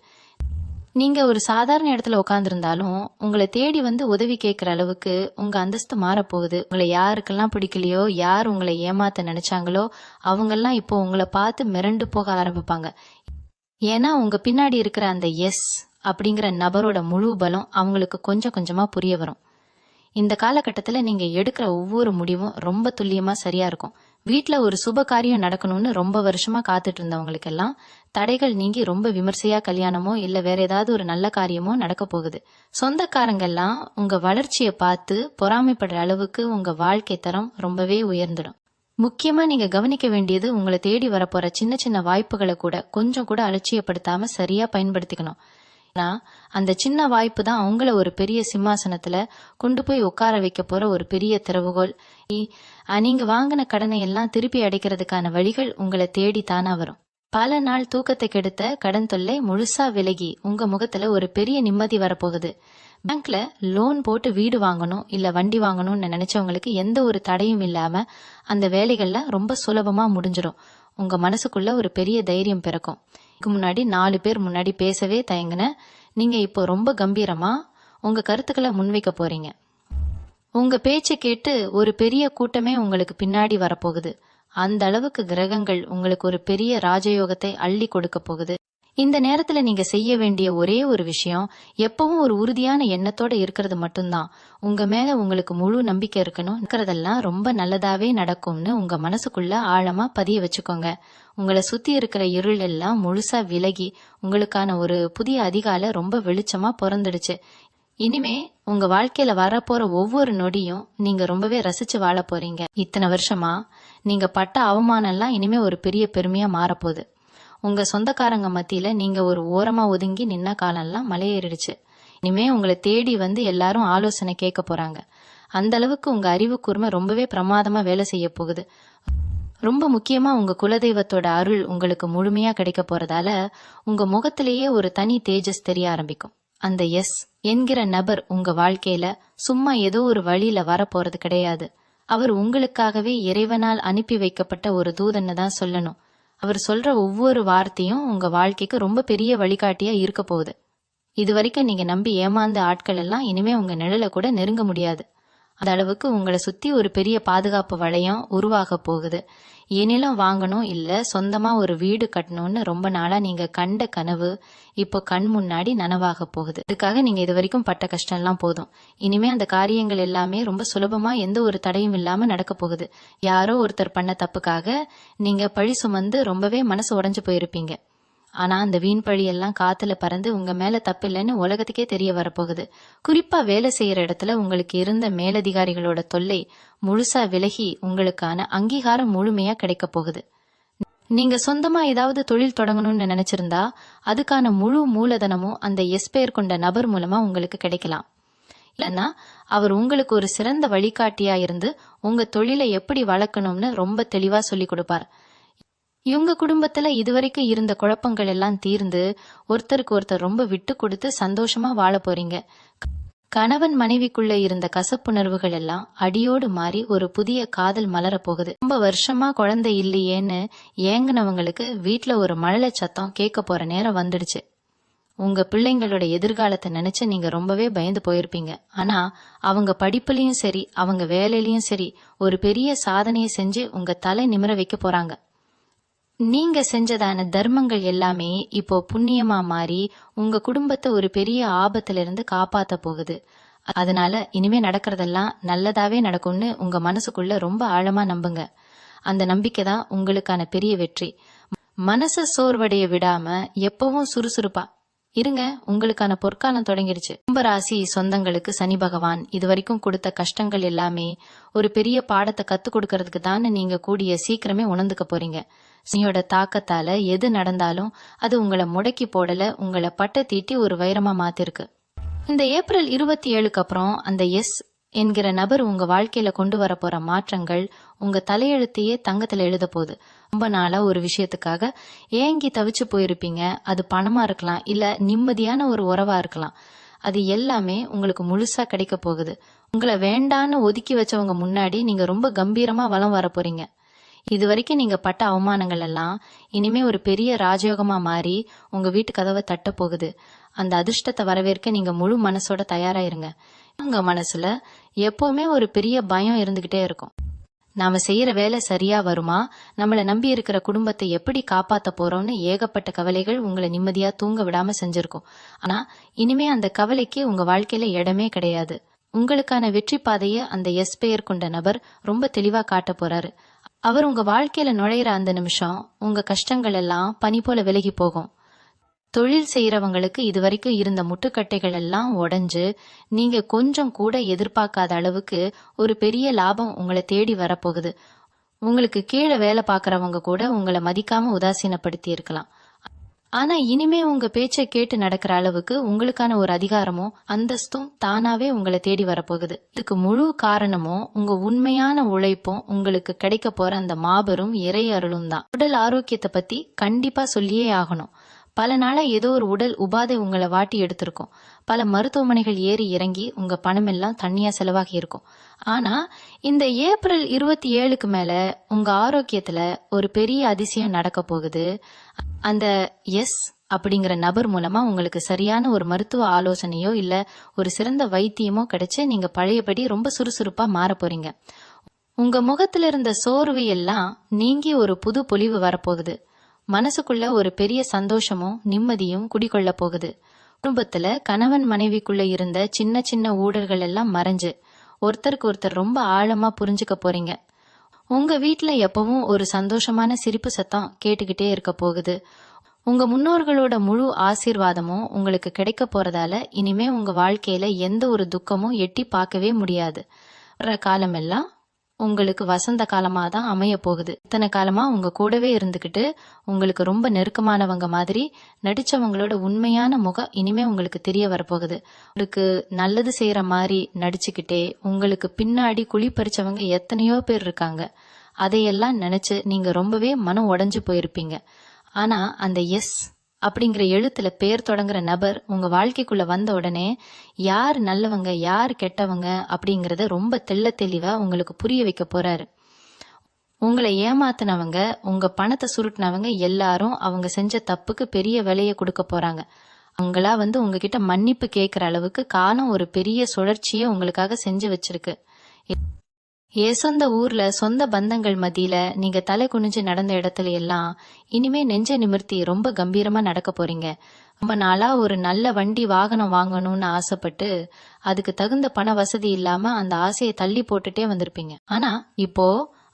நீங்க ஒரு சாதாரண இடத்துல உட்கார்ந்திருந்தாலும் உங்களை தேடி வந்து உதவி கேட்கிற அளவுக்கு உங்க அந்தஸ்து மாறப்போகுது. உங்களை யாருக்கெல்லாம் பிடிக்கலையோ, யார் உங்களை ஏமாத்த நினைச்சாங்களோ அவங்கெல்லாம் இப்போ உங்களை பார்த்து மிரண்டு போக ஆரம்பிப்பாங்க. ஏன்னா உங்க பின்னாடி இருக்கிற அந்த அப்படிங்கிற நபரோட முழு பலம் அவங்களுக்கு கொஞ்சம் கொஞ்சமா புரிய வரும். இந்த காலகட்டத்துல நீங்க எடுக்கிற ஒவ்வொரு முடிவும் ரொம்ப துல்லியமா சரியா இருக்கும். வீட்டுல ஒரு சுப காரியம் நடக்கணும்னு ரொம்ப வருஷமா காத்துட்டு இருந்தவங்களுக்கு எல்லாம் தடைகள் நீங்கி ரொம்ப விமர்சையா கல்யாணமோ இல்ல வேற ஏதாவது ஒரு நல்ல காரியமோ நடக்க போகுது. சொந்தக்காரங்க எல்லாம் உங்க வளர்ச்சியை பார்த்து பொறாமைப்படுற அளவுக்கு உங்க வாழ்க்கை தரம் ரொம்பவே உயர்ந்துடும். முக்கியமா நீங்க கவனிக்க வேண்டியது, உங்களை தேடி வரப்போற சின்ன சின்ன வாய்ப்புகளை கூட கொஞ்சம் கூட அலட்சியப்படுத்தாம சரியா பயன்படுத்திக்கணும். அந்த சின்ன வாய்ப்பு தான் அவங்கள ஒரு பெரிய சிம்மாசனத்துல கொண்டு போய் உட்கார வைக்க போற ஒரு பெரிய திறவுகோல். நீங்க வாங்கின கடனை எல்லாம் திருப்பி அடைக்கிறதுக்கான வழிகள் உங்களை தேடி தானா வரும். பல நாள் தூக்கத்தை கெடுத்த கடன் தொல்லை முழுசா விலகி உங்க முகத்துல ஒரு பெரிய நிம்மதி வரப்போகுது. பேங்க்ல லோன் போட்டு வீடு வாங்கணும் இல்ல வண்டி வாங்கணும்னு நினைச்சவங்களுக்கு எந்த ஒரு தடையும் இல்லாம அந்த வேலைகள்லாம் ரொம்ப சுலபமா முடிஞ்சிடும். உங்க மனசுக்குள்ள ஒரு பெரிய தைரியம் பிறக்கும். முன்னாடி 4 பேர் முன்னாடி பேசவே தயங்குன நீங்க இப்போ ரொம்ப கம்பீரமா உங்க கருத்துக்களை முன்வைக்க போறீங்க. உங்க பேச்சை கேட்டு ஒரு பெரிய கூட்டமே உங்களுக்கு பின்னாடி வரப்போகுது. அந்த அளவுக்கு கிரகங்கள் உங்களுக்கு ஒரு பெரிய ராஜயோகத்தை அள்ளி கொடுக்க போகுது. இந்த நேரத்துல நீங்க செய்ய வேண்டிய ஒரே ஒரு விஷயம், எப்பவும் ஒரு உறுதியான எண்ணத்தோட இருக்கிறது மட்டும்தான். உங்க மேல உங்களுக்கு முழு நம்பிக்கை இருக்கணும். இருக்கிறதெல்லாம் ரொம்ப நல்லதாவே நடக்கும்னு உங்க மனசுக்குள்ள ஆழமா பதிய வச்சுக்கோங்க. உங்களை சுத்தி இருக்கிற இருள் எல்லாம் முழுசா விலகி உங்களுக்கான ஒரு புதிய அதிகாலை ரொம்ப வெளிச்சமா பிறந்துடுச்சு. இனிமே உங்க வாழ்க்கையில வரப்போற ஒவ்வொரு நொடியும் நீங்க ரொம்பவே ரசிச்சு வாழ போறீங்க. இத்தனை வருஷமா நீங்க பட்ட அவமானம் எல்லாம் இனிமே ஒரு பெரிய பெருமையா மாறப்போகுது. உங்க சொந்தக்காரங்க மத்தியில நீங்க ஒரு ஓரமா ஒதுங்கி நின்ன காலம்லாம் மலையேறிடுச்சு. இனிமே உங்களை தேடி வந்து எல்லாரும் ஆலோசனை கேட்க போறாங்க. அந்த அளவுக்கு உங்க அறிவு கூர்மை ரொம்பவே பிரமாதமா வேலை செய்ய போகுது. ரொம்ப முக்கியமா உங்க குலதெய்வத்தோட அருள் உங்களுக்கு முழுமையா கிடைக்க போறதால உங்க முகத்திலேயே ஒரு தனி தேஜஸ் தெரிய ஆரம்பிக்கும். அந்த எஸ் என்கிற நபர் உங்க வாழ்க்கையில சும்மா ஏதோ ஒரு வழியில வரப்போறது கிடையாது. அவர் உங்களுக்காகவே இறைவனால் அனுப்பி வைக்கப்பட்ட ஒரு தூதன்னு தான் சொல்லணும். அவர் சொல்ற ஒவ்வொரு வார்த்தையும் உங்க வாழ்க்கைக்கு ரொம்ப பெரிய வழிகாட்டியா இருக்க போகுது. இது வரைக்கும் நீங்க நம்பி ஏமாந்த ஆட்கள் எல்லாம் இனிமே உங்க நிழல கூட நெருங்க முடியாது. அந்த அளவுக்கு உங்களை சுத்தி ஒரு பெரிய பாதுகாப்பு வளையம் உருவாக போகுது. நிலம் வாங்கணும் இல்ல சொந்தமா ஒரு வீடு கட்டணும்னு ரொம்ப நாளா நீங்க கண்ட கனவு இப்போ கண் முன்னாடி நனவாக போகுது. இதுக்காக நீங்க இது வரைக்கும் பட்ட கஷ்டம் எல்லாம் போதும். இனிமே அந்த காரியங்கள் எல்லாமே ரொம்ப சுலபமா எந்த ஒரு தடையும் இல்லாம நடக்க போகுது. யாரோ ஒருத்தர் பண்ண தப்புக்காக நீங்க பழி சுமந்து ரொம்பவே மனசு உடைஞ்சு போயிருப்பீங்க. ஆனா அந்த வீண் பழி எல்லாம் காத்துல பறந்து உங்க மேல தப்பில்லைன்னு உலகத்துக்கே தெரிய வரப்போகுது. குறிப்பா வேலை செய்யற இடத்துல உங்களுக்கு இருந்த மேலதிகாரிகளோட தொல்லை முழுசா விலகி உங்களுக்கான அங்கீகாரம் முழுமையா கிடைக்க போகுது. நீங்க சொந்தமா ஏதாவது தொழில் தொடங்கணும்னு நினைச்சிருந்தா அதுக்கான முழு மூலதனமும் அந்த எஸ் பெயர் கொண்ட நபர் மூலமா உங்களுக்கு கிடைக்கலாம். இல்லைன்னா அவர் உங்களுக்கு ஒரு சிறந்த வழிகாட்டியா இருந்து உங்க தொழிலை எப்படி வளர்க்கணும்னு ரொம்ப தெளிவா சொல்லி கொடுப்பார். இவங்க குடும்பத்துல இதுவரைக்கும் இருந்த குழப்பங்கள் எல்லாம் தீர்ந்து ஒருத்தருக்கு ஒருத்தர் ரொம்ப விட்டு கொடுத்து சந்தோஷமா வாழ போறீங்க. கணவன் மனைவிக்குள்ள இருந்த கசப்புணர்வுகள் எல்லாம் அடியோடு மாறி ஒரு புதிய காதல் மலர போகுது. ரொம்ப வருஷமா குழந்தை இல்லையேன்னு ஏங்கினவங்களுக்கு வீட்டுல ஒரு மழலை சத்தம் கேட்க போற நேரம் வந்துடுச்சு. உங்க பிள்ளைங்களோட எதிர்காலத்தை நினைச்சு நீங்க ரொம்பவே பயந்து போயிருப்பீங்க. ஆனா அவங்க படிப்புலயும் சரி அவங்க வேலையிலயும் சரி ஒரு பெரிய சாதனையை செஞ்சு உங்க தலை நிமிர வைக்க போறாங்க. நீங்க செஞ்சதான தர்மங்கள் எல்லாமே இப்போ புண்ணியமா மாறி உங்க குடும்பத்தை ஒரு பெரிய ஆபத்துல இருந்து காப்பாத்த போகுது. அதனால இனிமே நடக்கிறதெல்லாம் நல்லதாவே நடக்கும்னு உங்க மனசுக்குள்ள ரொம்ப ஆழமா நம்புங்க. அந்த நம்பிக்கை தான் உங்களுக்கான பெரிய வெற்றி. மனச சோர்வடைய விடாம எப்பவும் சுறுசுறுப்பா இருங்க. உங்களுக்கான பொற்காலம் தொடங்கிடுச்சு. கும்பராசி சொந்தங்களுக்கு சனி பகவான் இதுவரைக்கும் கொடுத்த கஷ்டங்கள் எல்லாமே ஒரு பெரிய பாடத்தை கத்து கொடுக்கறதுக்கு தான் நீங்க கூடிய சீக்கிரமே உணர்ந்துக்க போறீங்க. சனியோட தாக்கத்தால எது நடந்தாலும் அது உங்களை முடக்கி போடல, உங்களை பட்ட தீட்டி ஒரு வைரமா மாத்திருக்கு. இந்த ஏப்ரல் 27க்கு அப்புறம் அந்த எஸ் என்கிற நபர் உங்க வாழ்க்கையில கொண்டு வர போற மாற்றங்கள் உங்க தலையெழுத்தையே தங்கத்துல எழுத போகுது. ரொம்ப நாளா ஒரு விஷயத்துக்காக ஏங்கி தவிச்சு போயிருப்பீங்க. அது பணமா இருக்கலாம், இல்ல நிம்மதியான ஒரு உறவா இருக்கலாம். அது எல்லாமே உங்களுக்கு முழுசா கிடைக்க போகுது. உங்களை வேண்டான்னு ஒதுக்கி வச்சவங்க முன்னாடி நீங்க ரொம்ப கம்பீரமா வலம் வர போறீங்க. இது வரைக்கும் நீங்க பட்ட அவமானங்கள் எல்லாம் இனிமே ஒரு பெரிய ராஜயோகமா மாறி உங்க வீட்டு கதவை தட்ட போகுது. அந்த அதிர்ஷ்டத்தை வரவேற்க நீங்க முழு மனசோட தயாராயிருங்க. உங்க மனசுல எப்பவுமே ஒரு பெரிய பயம் இருந்துகிட்டே இருக்கும். நாம செய்யற வேலை சரியா வருமா, நம்மள நம்பி இருக்கிற குடும்பத்தை எப்படி காப்பாத்த போறோம்னு ஏகப்பட்ட கவலைகள் உங்களை நிம்மதியா தூங்க விடாம செஞ்சிருக்கும். ஆனா இனிமே அந்த கவலைக்கு உங்க வாழ்க்கையில இடமே கிடையாது. உங்களுக்கான வெற்றி பாதைய அந்த எஸ் பெயர் கொண்ட நபர் ரொம்ப தெளிவா காட்ட போறாரு. அவர் உங்க வாழ்க்கையில நுழையிற அந்த நிமிஷம் உங்க கஷ்டங்கள் எல்லாம் பனி போல விலகி போகும். தொழில் செய்யறவங்களுக்கு இதுவரைக்கும் இருந்த முட்டுக்கட்டைகள் எல்லாம் உடைஞ்சு நீங்க கொஞ்சம் கூட எதிர்பார்க்காத அளவுக்கு ஒரு பெரிய லாபம் உங்களை தேடி வரப்போகுது. உங்களுக்கு கீழே வேலை பார்க்கறவங்க கூட உங்களை மதிக்காம உதாசீனப்படுத்தி இருக்கலாம். ஆனா இனிமே உங்க பேச்சை கேட்டு நடக்கிற அளவுக்கு உங்களுக்கான ஒரு அதிகாரமும் அந்தஸ்தும் தானாவே உங்களை தேடி வரப்போகுது. இதுக்கு முழு காரணமும் உங்க உண்மையான உழைப்பும் உங்களுக்கு கிடைக்க போற அந்த மாபெரும் இறை அருளும் தான். உடல் ஆரோக்கியத்தை பத்தி கண்டிப்பா சொல்லியே ஆகணும். பல நாளா ஏதோ ஒரு உடல் உபாதை உங்களை வாட்டி எடுத்திருக்கும். பல மருத்துவமனைகள் ஏறி இறங்கி உங்க பணம் எல்லாம் தண்ணியா செலவாகி இருக்கும். ஆனா இந்த ஏப்ரல் 27க்கு மேல உங்க ஆரோக்கியத்துல ஒரு பெரிய அதிசயம் நடக்க போகுது. அந்த எஸ் அப்படிங்கிற நபர் மூலமா உங்களுக்கு சரியான ஒரு மருத்துவ ஆலோசனையோ இல்ல ஒரு சிறந்த வைத்தியமோ கிடைச்சு நீங்க பழையபடி ரொம்ப சுறுசுறுப்பா மாற போறீங்க. உங்க முகத்துல இருந்த சோர்வு எல்லாம் நீங்கி ஒரு புது பொலிவு வரப்போகுது. மனசுக்குள்ள ஒரு பெரிய சந்தோஷமும் நிம்மதியும் குடிகொள்ள போகுது. குடும்பத்துல கணவன் மனைவிக்குள்ள இருந்த சின்ன சின்ன ஊடல்கள் எல்லாம் மறைஞ்சு ஒருத்தருக்கு ஒருத்தர் ரொம்ப ஆழமா புரிஞ்சுக்க போறீங்க. உங்க வீட்டுல எப்பவும் ஒரு சந்தோஷமான சிரிப்பு சத்தம் கேட்டுக்கிட்டே இருக்க போகுது. உங்க முன்னோர்களோட முழு ஆசீர்வாதமும் உங்களுக்கு கிடைக்க போறதால இனிமே உங்க வாழ்க்கையில எந்த ஒரு துக்கமும் எட்டி பார்க்கவே முடியாது. வர்ற காலமெல்லாம் உங்களுக்கு வசந்த காலமா தான் அமைய போகுது. இத்தனை காலமா உங்க கூடவே இருந்துகிட்டு உங்களுக்கு ரொம்ப நெருக்கமானவங்க மாதிரி நடிச்சவங்களோட உண்மையான முகம் இனிமே உங்களுக்கு தெரிய வரப்போகுது. உங்களுக்கு நல்லது செய்யற மாதிரி நடிச்சுக்கிட்டே உங்களுக்கு பின்னாடி குழி பறிச்சவங்க எத்தனையோ பேர் இருக்காங்க. அதையெல்லாம் நினைச்சு நீங்க ரொம்பவே மனம் உடைஞ்சு போயிருப்பீங்க. ஆனா அந்த எஸ் அப்படிங்கிற எழுத்துல பேர் தொடங்குற நபர் உங்க வாழ்க்கைக்குள்ள வந்த உடனே யார் நல்லவங்க யார் கெட்டவங்க அப்படிங்கறத ரொம்ப தெளிவா உங்களுக்கு புரிய வைக்க போறாரு. உங்களை ஏமாத்தினவங்க, உங்க பணத்தை சுருட்டினவங்க எல்லாரும் அவங்க செஞ்ச தப்புக்கு பெரிய விலையை கொடுக்க போறாங்க. அவங்களா உங்ககிட்ட மன்னிப்பு கேட்கிற அளவுக்கு காலம் ஒரு பெரிய சுழற்சியை உங்களுக்காக செஞ்சு வச்சிருக்கு. சொந்த ஊர்ல சொந்த பந்தங்கள் மத்தியில நீங்க தலை குனிஞ்சு நடந்த இடத்துல எல்லாம் இனிமே நெஞ்ச நிமிர்த்தி ரொம்ப கம்பீரமா நடக்க போறீங்க. ரொம்ப நாளா ஒரு நல்ல வண்டி வாகனம் வாங்கணும்னு ஆசைப்பட்டு அதுக்கு தகுந்த பண வசதி இல்லாம அந்த ஆசையை தள்ளி போட்டுட்டே வந்திருப்பீங்க. ஆனா இப்போ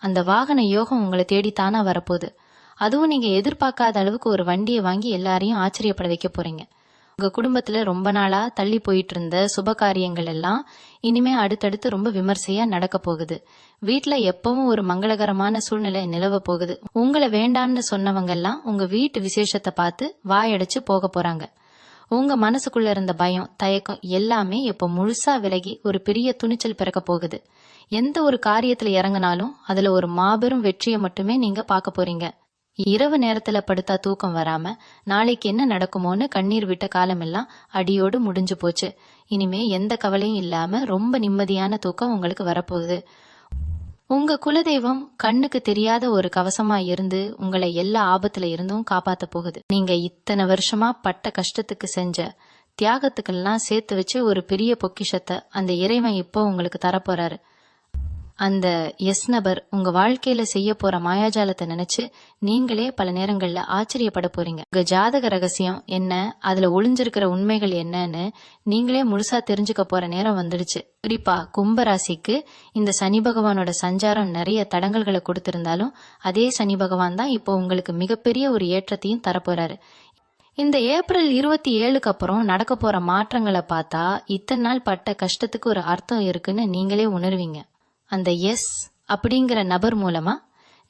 அந்த வாகன யோகம் உங்களை தேடி தானா வரப்போகுது. அதுவும் நீங்க எதிர்பார்க்காத அளவுக்கு ஒரு வண்டியை வாங்கி எல்லாரையும் ஆச்சரியப்பட வைக்க போறீங்க. உங்க குடும்பத்துல ரொம்ப நாளா தள்ளி போயிட்டு இருந்த சுப காரியங்கள் எல்லாம் இனிமே அடுத்தடுத்து ரொம்ப விமர்சையா நடக்க போகுது. வீட்டுல எப்பவும் ஒரு மங்களகரமான சூழ்நிலை நிலவ போகுது. உங்களை வேண்டான்னு சொன்னவங்க எல்லாம் உங்க வீட்டு விசேஷத்தை பார்த்து வாயடைச்சு போக போறாங்க. உங்க மனசுக்குள்ள இருந்த பயம் தயக்கம் எல்லாமே இப்ப முழுசா விலகி ஒரு பெரிய துணிச்சல் பிறக்க போகுது. எந்த ஒரு காரியத்துல இறங்கினாலும் அதுல ஒரு மாபெரும் வெற்றியை மட்டுமே நீங்க பார்க்க போறீங்க. இரவு நேரத்துல படுத்தா தூக்கம் வராம நாளைக்கு என்ன நடக்குமோன்னு கண்ணீர் விட்ட காலமெல்லாம் அடியோடு முடிஞ்சு போச்சு. இனிமே எந்த கவலையும் இல்லாம ரொம்ப நிம்மதியான தூக்கம் உங்களுக்கு வரப்போகுது. உங்க குலதெய்வம் கண்ணுக்கு தெரியாத ஒரு கவசமா இருந்து உங்களை எல்லா ஆபத்துல இருந்தும் காப்பாத்த போகுது. நீங்க இத்தனை வருஷமா பட்ட கஷ்டத்துக்கு செஞ்ச தியாகத்துக்கெல்லாம் சேர்த்து வச்சு ஒரு பெரிய பொக்கிஷத்தை அந்த இறைவன் இப்போ உங்களுக்கு தரப்போறாரு. அந்த நபர் உங்க வாழ்க்கையில செய்ய போற மாயாஜாலத்தை நினைச்சு நீங்களே பல நேரங்கள்ல ஆச்சரியப்பட போறீங்க. உங்க ஜாதக ரகசியம் என்ன, அதுல ஒளிஞ்சிருக்கிற உண்மைகள் என்னன்னு நீங்களே முழுசா தெரிஞ்சுக்க போற நேரம் வந்துடுச்சு. குறிப்பா கும்பராசிக்கு இந்த சனி பகவானோட சஞ்சாரம் நிறைய தடங்கல்களை கொடுத்திருந்தாலும் அதே சனி பகவான் தான் இப்போ உங்களுக்கு மிகப்பெரிய ஒரு ஏற்றத்தையும் தரப்போறாரு. இந்த ஏப்ரல் 27க்கு அப்புறம் நடக்க போற மாற்றங்களை பார்த்தா இத்தனை நாள் பட்ட கஷ்டத்துக்கு ஒரு அர்த்தம் இருக்குன்னு நீங்களே உணர்வீங்க. அந்த அப்படிங்கிற நபர் மூலமா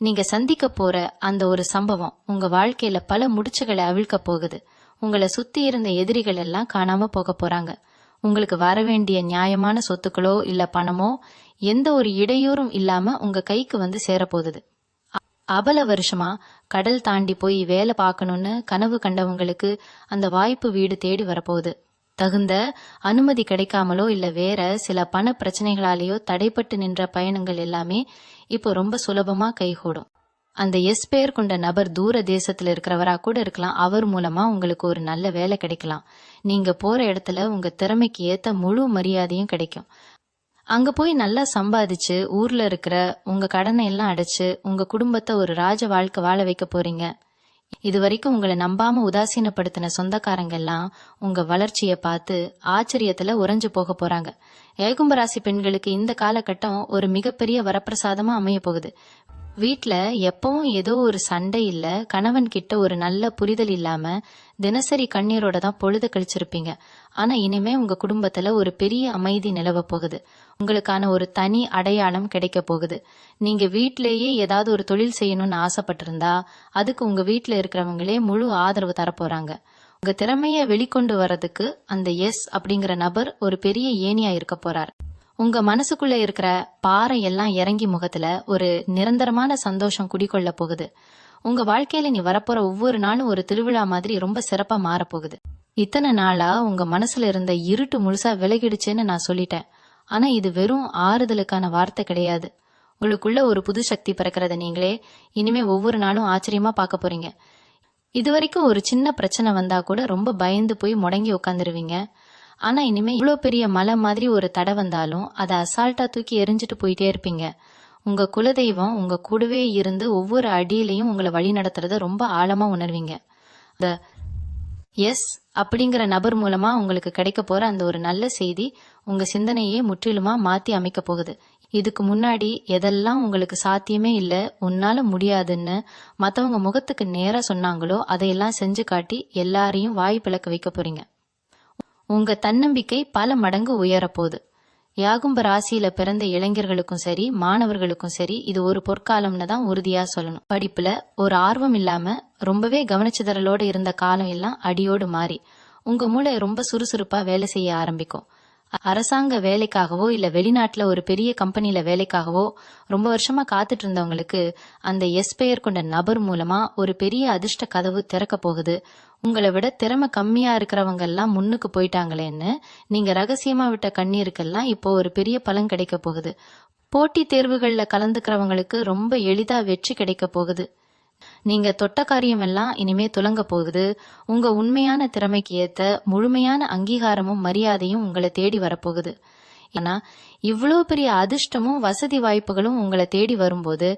நீங்க சந்திக்க போற அந்த ஒரு சம்பவம் உங்க வாழ்க்கையில பல முடிச்சுகளை அவிழ்க்க போகுது. உங்களை சுத்தி இருந்த எதிரிகள் எல்லாம் காணாம போக போறாங்க. உங்களுக்கு வர வேண்டிய நியாயமான சொத்துக்களோ இல்ல பணமோ எந்த ஒரு இடையூறும் இல்லாம உங்க கைக்கு சேரப்போகுது. அபல வருஷமா கடல் தாண்டி போய் வேலை பார்க்கணும்னு கனவு கண்டவங்களுக்கு அந்த வாய்ப்பு வீடு தேடி வரப்போகுது. தகுந்த அனுமதி கிடைக்காமலோ இல்ல வேற சில பண பிரச்சனைகளாலேயோ தடைப்பட்டு நின்ற பயணங்கள் எல்லாமே இப்போ ரொம்ப சுலபமா கைகூடும். அந்த பேர் கொண்ட நபர் தூர தேசத்துல இருக்கிறவரா கூட இருக்கலாம். அவர் மூலமா உங்களுக்கு ஒரு நல்ல வேலை கிடைக்கலாம். நீங்க போற இடத்துல உங்க திறமைக்கு ஏத்த முழு மரியாதையும் கிடைக்கும். அங்க போய் நல்லா சம்பாதிச்சு ஊர்ல இருக்கிற உங்க கடனை எல்லாம் அடைச்சு உங்க குடும்பத்தை ஒரு ராஜ வாழ்க்கை வாழ வைக்க போறீங்க. இது வரைக்கும் உங்களை நம்பாம உதாசீனப்படுத்தின சொந்தக்காரங்க எல்லாம் உங்க வளர்ச்சியை பார்த்து ஆச்சரியத்துல உறைஞ்சு போக போறாங்க. ஏகும்பராசி பெண்களுக்கு இந்த காலகட்டம் ஒரு மிகப்பெரிய வரப்பிரசாதமா அமைய போகுது. வீட்டுல எப்பவும் ஏதோ ஒரு சண்டை இல்ல கணவன் கிட்ட ஒரு நல்ல புரிதல் இல்லாம தினசரி கண்ணீரோட தான் பொழுது கழிச்சிருப்பீங்க. ஆனா இனிமே உங்க குடும்பத்துல ஒரு பெரிய அமைதி நிலவ போகுது. உங்களுக்கான ஒரு தனி அடையாளம் கிடைக்க போகுது. நீங்க வீட்டிலேயே ஏதாவது ஒரு தொழில் செய்யணும்னு ஆசைப்பட்டிருந்தா அதுக்கு உங்க வீட்டுல இருக்கிறவங்களே முழு ஆதரவு தரப்போறாங்க. உங்க திறமைய வெளிக்கொண்டு வர்றதுக்கு அந்த அப்படிங்கிற நபர் ஒரு பெரிய ஏணியா இருக்க போறார். உங்க மனசுக்குள்ள இருக்கிற பாறை எல்லாம் இறங்கி முகத்துல ஒரு நிரந்தரமான சந்தோஷம் குடிக்கொள்ள போகுது. உங்க வாழ்க்கையில நீ வரப்போற ஒவ்வொரு நாளும் ஒரு திருவிழா மாதிரி ரொம்ப சிறப்பா மாறப்போகுது. இத்தனை நாளா உங்க மனசுல இருந்த இருட்டு முழுசா விலகிடுச்சுன்னு நான் சொல்லிட்டேன். ஆனா இது வெறும் ஆறுதலுக்கான வார்த்தை கிடையாது. உங்களுக்குள்ள ஒரு புது சக்தி பிறக்கிறத நீங்களே இனிமே ஒவ்வொரு நாளும் ஆச்சரியமா பார்க்க போறீங்க. இது வரைக்கும் ஒரு சின்ன பிரச்சனை வந்தா கூட ரொம்ப பயந்து போய் முடங்கி உட்காந்துருவீங்க. ஆனா இனிமே இவ்வளவு பெரிய மலை மாதிரி ஒரு தடை வந்தாலும் அதை அசால்ட்டா தூக்கி எரிஞ்சிட்டு போயிட்டே இருப்பீங்க. உங்க குலதெய்வம் உங்க கூடவே இருந்து ஒவ்வொரு அடியிலையும் உங்களை வழி நடத்துறத ரொம்ப ஆழமா உணர்வீங்க. இந்த அப்படிங்கிற நபர் மூலமா உங்களுக்கு கிடைக்க போற அந்த ஒரு நல்ல செய்தி உங்க சிந்தனையே முற்றிலுமா மாத்தி அமைக்க போகுது. இதுக்கு முன்னாடி எதெல்லாம் உங்களுக்கு சாத்தியமே இல்ல உன்னால முடியாதுன்னு மத்தவங்க முகத்துக்கு நேரா சொன்னாங்களோ அதையெல்லாம் செஞ்சு காட்டி எல்லாரையும் வாய் பிளக்க வைக்க போறீங்க. உங்க தன்னம்பிக்கை பல மடங்கு உயரப்போகுது. யாகும்ப ராசியில பிறந்த இளைஞர்களுக்கும் சரி மாணவர்களுக்கும் சரி இது ஒரு பொற்காலம்னு தான் உறுதியா சொல்லணும். படிப்புல ஒரு ஆர்வம் இல்லாம ரொம்பவே கவனச்சிதறலோடு இருந்த காலம் எல்லாம் அடியோடு மாறி உங்க மூளை ரொம்ப சுறுசுறுப்பா வேலை செய்ய ஆரம்பிக்கும். அரசாங்க வேலைக்காகவோ இல்ல வெளிநாட்டுல ஒரு பெரிய கம்பெனில வேலைக்காகவோ ரொம்ப வருஷமா காத்துட்டு இருந்தவங்களுக்கு அந்த எஸ் பெயர் கொண்ட நபர் மூலமா ஒரு பெரிய அதிர்ஷ்ட கதவு திறக்க போகுது. உங்களை விட திறமை கம்மியா இருக்கிறவங்க எல்லாம் முன்னுக்கு போயிட்டாங்களேன்னு நீங்க ரகசியமா விட்ட கண்ணீருக்கெல்லாம் இப்போ ஒரு பெரிய பலன் கிடைக்க போகுது. போட்டி தேர்வுகள்ல கலந்துக்கிறவங்களுக்கு ரொம்ப எளிதா வெற்றி கிடைக்க போகுது. நீங்க தொட்ட காரியம் எல்லாம் இனிமே துலங்க போகுது. உங்க உண்மையான திறமைக்கு ஏத்த முழுமையான அங்கீகாரமும் மரியாதையும் உங்களை தேடி வரப்போகுது. ஏன்னா இவ்வளோ பெரிய அதிர்ஷ்டமும் வசதி வாய்ப்புகளும் உங்களை தேடி வரும்போது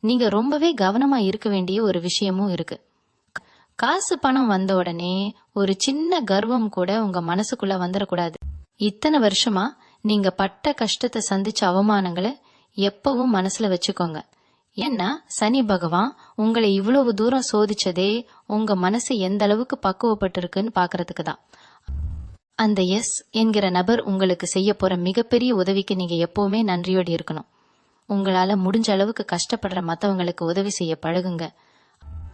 நீங்க ரொம்பவே கவனமா இருக்க வேண்டிய ஒரு விஷயமும் இருக்கு. காசு பணம் வந்த உடனே ஒரு சின்ன கர்வம் கூட உங்க மனசுக்குள்ள வந்துடக்கூடாது. இத்தனை வருஷமா நீங்க பட்ட கஷ்டத்தை சந்திச்ச அவமானங்களை எப்பவும் மனசுல வச்சுக்கோங்க. ஏன்னா சனி பகவான் உங்களை இவ்வளவு தூரம் சோதிச்சதே உங்க மனசு எந்த அளவுக்கு பக்குவப்பட்டிருக்குன்னு பாக்குறதுக்கு தான். அந்த எஸ் என்கிற நபர் உங்களுக்கு செய்ய போற மிகப்பெரிய உதவிக்கு நீங்க எப்பவுமே நன்றியோடு இருக்கணும். உங்களால முடிஞ்ச அளவுக்கு கஷ்டப்படுற மத்தவங்களுக்கு உதவி செய்ய பழகுங்க.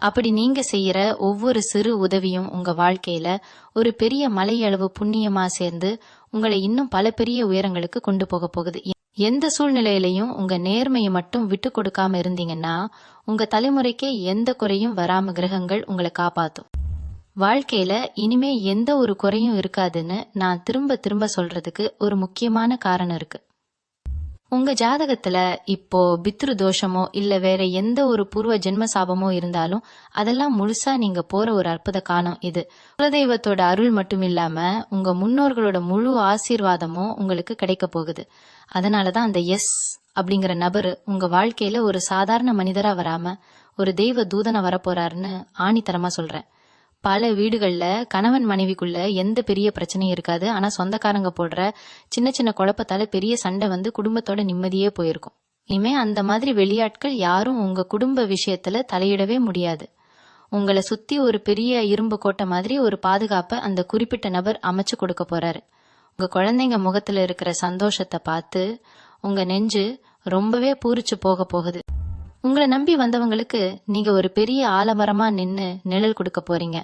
அப்படி நீங்க செய்யற ஒவ்வொரு சிறு உதவியும் உங்க வாழ்க்கையில ஒரு பெரிய மலையளவு புண்ணியமா சேர்ந்து உங்களை இன்னும் பல பெரிய உயரங்களுக்கு கொண்டு போக போகுது. எந்த சூழ்நிலையிலையும் உங்க நேர்மையை மட்டும் விட்டு கொடுக்காம இருந்தீங்கன்னா உங்க தலைமுறைக்கே எந்த குறையும் வராம கிரகங்கள் உங்களை காப்பாத்தும். வாழ்க்கையில இனிமே எந்த ஒரு குறையும் இருக்காதுன்னு நான் திரும்ப திரும்ப சொல்றதுக்கு ஒரு முக்கியமான காரணம் இருக்கு. உங்க ஜாதகத்துல இப்போ பித்ரு தோஷமோ இல்ல வேற எந்த ஒரு பூர்வ ஜென்ம சாபமோ இருந்தாலும் அதெல்லாம் முழுசா நீங்க போற ஒரு அற்புத காலம் இது. குலதெய்வத்தோட அருள் மட்டும் இல்லாம உங்க முன்னோர்களோட முழு ஆசீர்வாதமும் உங்களுக்கு கிடைக்க போகுது. அதனாலதான் அந்த எஸ் அப்படிங்கிற நபரு உங்க வாழ்க்கையில ஒரு சாதாரண மனிதரா வராம ஒரு தெய்வ தூதனை வரப்போறாருன்னு ஆணித்தரமா சொல்றேன். பல வீடுகள்ல கணவன் மனைவிக்குள்ள எந்த பெரிய பிரச்சனையும் இருக்காது. ஆனா சொந்தக்காரங்க போடுற சின்ன சின்ன குழப்பத்தால பெரிய சண்டை வந்து குடும்பத்தோட நிம்மதியே போயிருக்கும். இனிமே அந்த மாதிரி வெளியாட்கள் யாரும் உங்க குடும்ப விஷயத்துல தலையிடவே முடியாது. உங்களை சுத்தி ஒரு பெரிய இரும்பு கோட்டை மாதிரி ஒரு பாதுகாப்பை அந்த குறிப்பிட்ட நபர் அமைச்சு கொடுக்க போறாரு. உங்க குழந்தைங்க முகத்துல இருக்கிற சந்தோஷத்தை பார்த்து உங்க நெஞ்சு ரொம்பவே பூரிச்சு போக போகுது. உங்களை நம்பி வந்தவங்களுக்கு நீங்க ஒரு பெரிய ஆலமரமா நின்னு நிழல் கொடுக்க போறீங்க.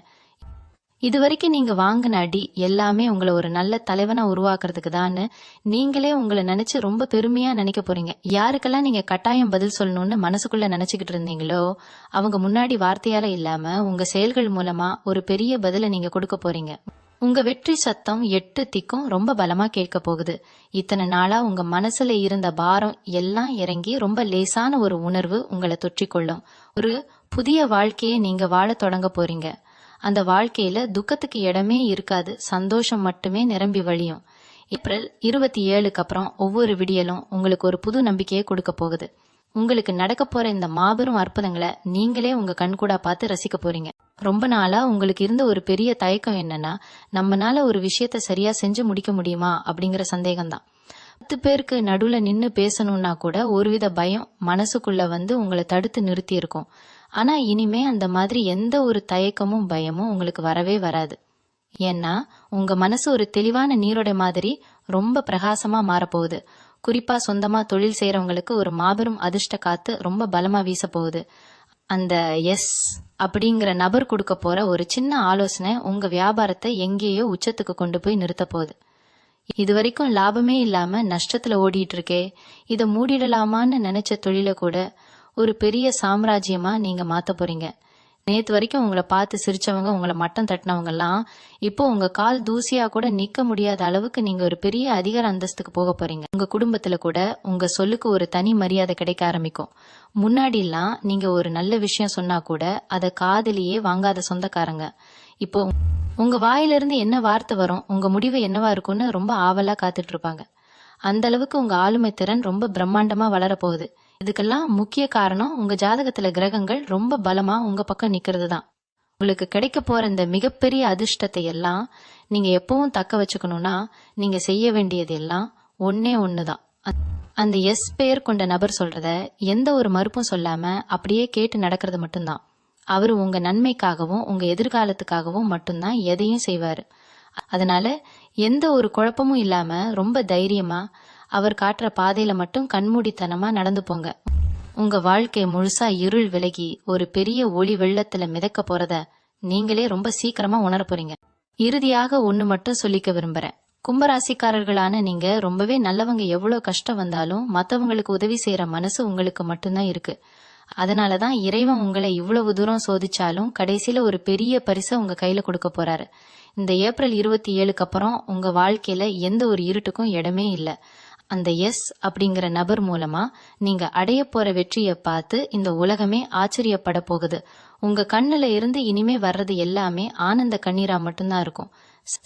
இதுவரைக்கும் நீங்க வாங்கின அடி எல்லாமே உங்களை ஒரு நல்ல தலைவனா உருவாக்குறதுக்கு தான் நீங்களே உங்களை நினைச்சு ரொம்ப பெருமையா நினைக்க போறீங்க. யாருக்கெல்லாம் நீங்க கட்டாயம் பதில் சொல்லணும்னு மனசுக்குள்ள நினைச்சுக்கிட்டு இருந்தீங்களோ அவங்க முன்னாடி வார்த்தையால இல்லாம உங்க செயல்கள் மூலமா ஒரு பெரிய பதில நீங்க கொடுக்க போறீங்க. உங்க வெற்றி சத்தம் 8 திக்கும் ரொம்ப பலமா கேட்க போகுது. இத்தனை நாளா உங்க மனசுல இருந்த பாரம் எல்லாம் இறங்கி ரொம்ப லேசான ஒரு உணர்வு உங்களை தொற்றிக்கொள்ளும். ஒரு புதிய வாழ்க்கையை நீங்க வாழ தொடங்க போறீங்க. அந்த வாழ்க்கையில துக்கத்துக்கு இடமே இருக்காது. சந்தோஷம் மட்டுமே நிரம்பி வழியும். ஏப்ரல் 27க்கு அப்புறம் ஒவ்வொரு விடியலும் உங்களுக்கு ஒரு புது நம்பிக்கையை கொடுக்க போகுது. உங்களுக்கு நடக்க போற இந்த மாபெரும் அற்புதங்களை நீங்களே உங்க கண்கூடா பார்த்து ரசிக்க போறீங்க. ரொம்ப நாளா உங்களுக்கு இருந்த ஒரு பெரிய தயக்கம் என்னன்னா நம்மனால ஒரு விஷயத்த சரியா செஞ்சு முடிக்க முடியுமா அப்படிங்கிற சந்தேகம்தான். 10 பேருக்கு நடுவுல நின்னு பேசணும்னா கூட ஒருவித பயம் மனசுக்குள்ள வந்து உங்களை தடுத்து நிறுத்தி இருக்கும். ஆனா இனிமே அந்த மாதிரி எந்த ஒரு தயக்கமும் பயமும் உங்களுக்கு வரவே வராது. ஏன்னா உங்க மனசு ஒரு தெளிவான நீரோடை மாதிரி ரொம்ப பிரகாசமா மாறப்போகுது. குறிப்பா சொந்தமா தொழில் செய்யறவங்களுக்கு ஒரு மாபெரும் அதிர்ஷ்ட காத்து ரொம்ப பலமா வீச போகுது. அந்த எஸ் அப்படிங்கிற நபர் கொடுக்க போற ஒரு சின்ன ஆலோசனை உங்க வியாபாரத்தை எங்கேயோ உச்சத்துக்கு கொண்டு போய் நிறுத்த போகுது. இது வரைக்கும் லாபமே இல்லாம நஷ்டத்துல ஓடிட்டு இருக்கே, இதை மூடிடலாமான்னு நினைச்ச தொழில கூட ஒரு பெரிய சாம்ராஜ்யமா நீங்க மாத்த போறீங்க. நேத்து வரைக்கும் உங்களை பார்த்து சிரிச்சவங்க, உங்களை மட்டம் தட்டினவங்க எல்லாம் இப்போ உங்க கால் தூசியா கூட நிக்க முடியாத அளவுக்கு நீங்க ஒரு பெரிய அதிகார அந்தஸ்துக்கு போக போறீங்க. உங்க குடும்பத்துல கூட உங்க சொல்லுக்கு ஒரு தனி மரியாதை கிடைக்க ஆரம்பிக்கும். முன்னாடி எல்லாம் நீங்க ஒரு நல்ல விஷயம் சொன்னா கூட அத காதலியே வாங்காத சொந்தக்காரங்க இப்போ உங்க வாயிலிருந்து என்ன வார்த்தை வரும், உங்க முடிவு என்னவா இருக்கும்னு ரொம்ப ஆவலா காத்துட்டு இருப்பாங்க. அந்த அளவுக்கு உங்க ஆளுமை திறன் ரொம்ப பிரம்மாண்டமா வளர போகுது. இதுக்கெல்லாம் முக்கிய காரணம் உங்க ஜாதகத்துல கிரகங்கள் ரொம்ப பலமா உங்க பக்கம் நிக்கிறது தான். உங்களுக்கு கிடைக்க போற இந்த மிகப்பெரிய அதிர்ஷ்டத்தை எல்லாம் நீங்க எப்பவும் தக்க வச்சுக்கணும்னா நீங்க செய்ய வேண்டியது எல்லாம் ஒன்னே ஒண்ணுதான். அந்த எஸ் பெயர் கொண்ட நபர் சொல்றத எந்த ஒரு மறுப்பும் சொல்லாம அப்படியே கேட்டு நடக்கிறது மட்டும்தான். அவரு உங்க நன்மைக்காகவும் உங்க எதிர்காலத்துக்காகவும் மட்டும்தான் எதையும் செய்வாரு. அதனால எந்த ஒரு குழப்பமும் இல்லாம ரொம்ப தைரியமா அவர் காட்டுற பாதையில மட்டும் கண்மூடித்தனமா நடந்து போங்க. உங்க வாழ்க்கை முழுசா இருள் விலகி ஒரு பெரிய ஒளி வெள்ளத்துல மிதக்க போறத நீங்களே ரொம்ப சீக்கிரமா உணர போறீங்க. இறுதியாக ஒண்ணு மட்டும் சொல்லிக்க விரும்புறேன். கும்பராசிக்காரர்களான நீங்க ரொம்பவே நல்லவங்க. எவ்வளவு கஷ்டம் வந்தாலும் மத்தவங்களுக்கு உதவி செய்யற மனசு உங்களுக்கு மட்டும்தான் இருக்கு. அதனாலதான் இறைவன் உங்களை இவ்வளவு தூரம் சோதிச்சாலும் கடைசியில ஒரு பெரிய பரிசை உங்க கையில கொடுக்க போறாரு. இந்த ஏப்ரல் 27க்கு அப்புறம் உங்க வாழ்க்கையில எந்த ஒரு இருட்டுக்கும் இடமே இல்ல. அந்த எஸ் அப்படிங்கிற நபர் மூலமா நீங்க அடைய போற வெற்றியை பார்த்து இந்த உலகமே ஆச்சரியப்பட போகுது. உங்க கண்ணுல இருந்து இனிமே வர்றது எல்லாமே ஆனந்த கண்ணீரா மட்டும்தான் இருக்கும்.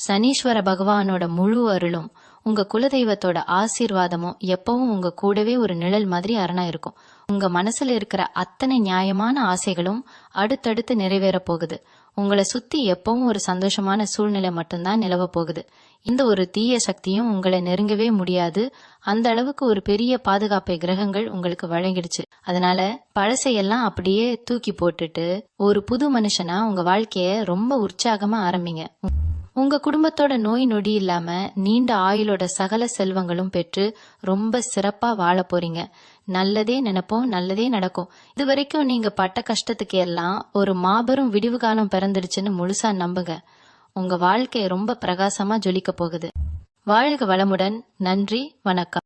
சனீஸ்வர பகவானோட முழு அருளும் உங்க குலதெய்வத்தோட ஆசீர்வாதமும் எப்பவும் உங்க கூடவே ஒரு நிழல் மாதிரி அரணா இருக்கும். உங்க மனசுல இருக்கிற அத்தனை நியாயமான ஆசைகளும் அடுத்தடுத்து நிறைவேற போகுது. உங்களை சுத்தி எப்பவும் ஒரு சந்தோஷமான சூழ்நிலை மட்டும்தான் நிலவ போகுது. இந்த ஒரு தீய சக்தியும் உங்களை நெருங்கவே முடியாது. அந்த அளவுக்கு ஒரு பெரிய பாதுகாப்பை கிரகங்கள் உங்களுக்கு வழங்கிடுச்சு. அதனால பழசையெல்லாம் அப்படியே தூக்கி போட்டுட்டு ஒரு புது மனுஷனா உங்க வாழ்க்கைய ரொம்ப உற்சாகமா ஆரம்பிங்க. உங்க குடும்பத்தோட நோய் நொடி இல்லாம நீண்ட ஆயுளோட சகல செல்வங்களும் பெற்று ரொம்ப சிறப்பா வாழ போறீங்க. நல்லதே நினைப்போம், நல்லதே நடக்கும். இது வரைக்கும் நீங்க பட்ட கஷ்டத்துக்கு எல்லாம் ஒரு மாபெரும் விடிவு காலம் பிறந்துடுச்சுன்னு முழுசா நம்புங்க. உங்க வாழ்க்கை ரொம்ப பிரகாசமா ஜொலிக்க போகுது. வாழ்க வளமுடன். நன்றி, வணக்கம்.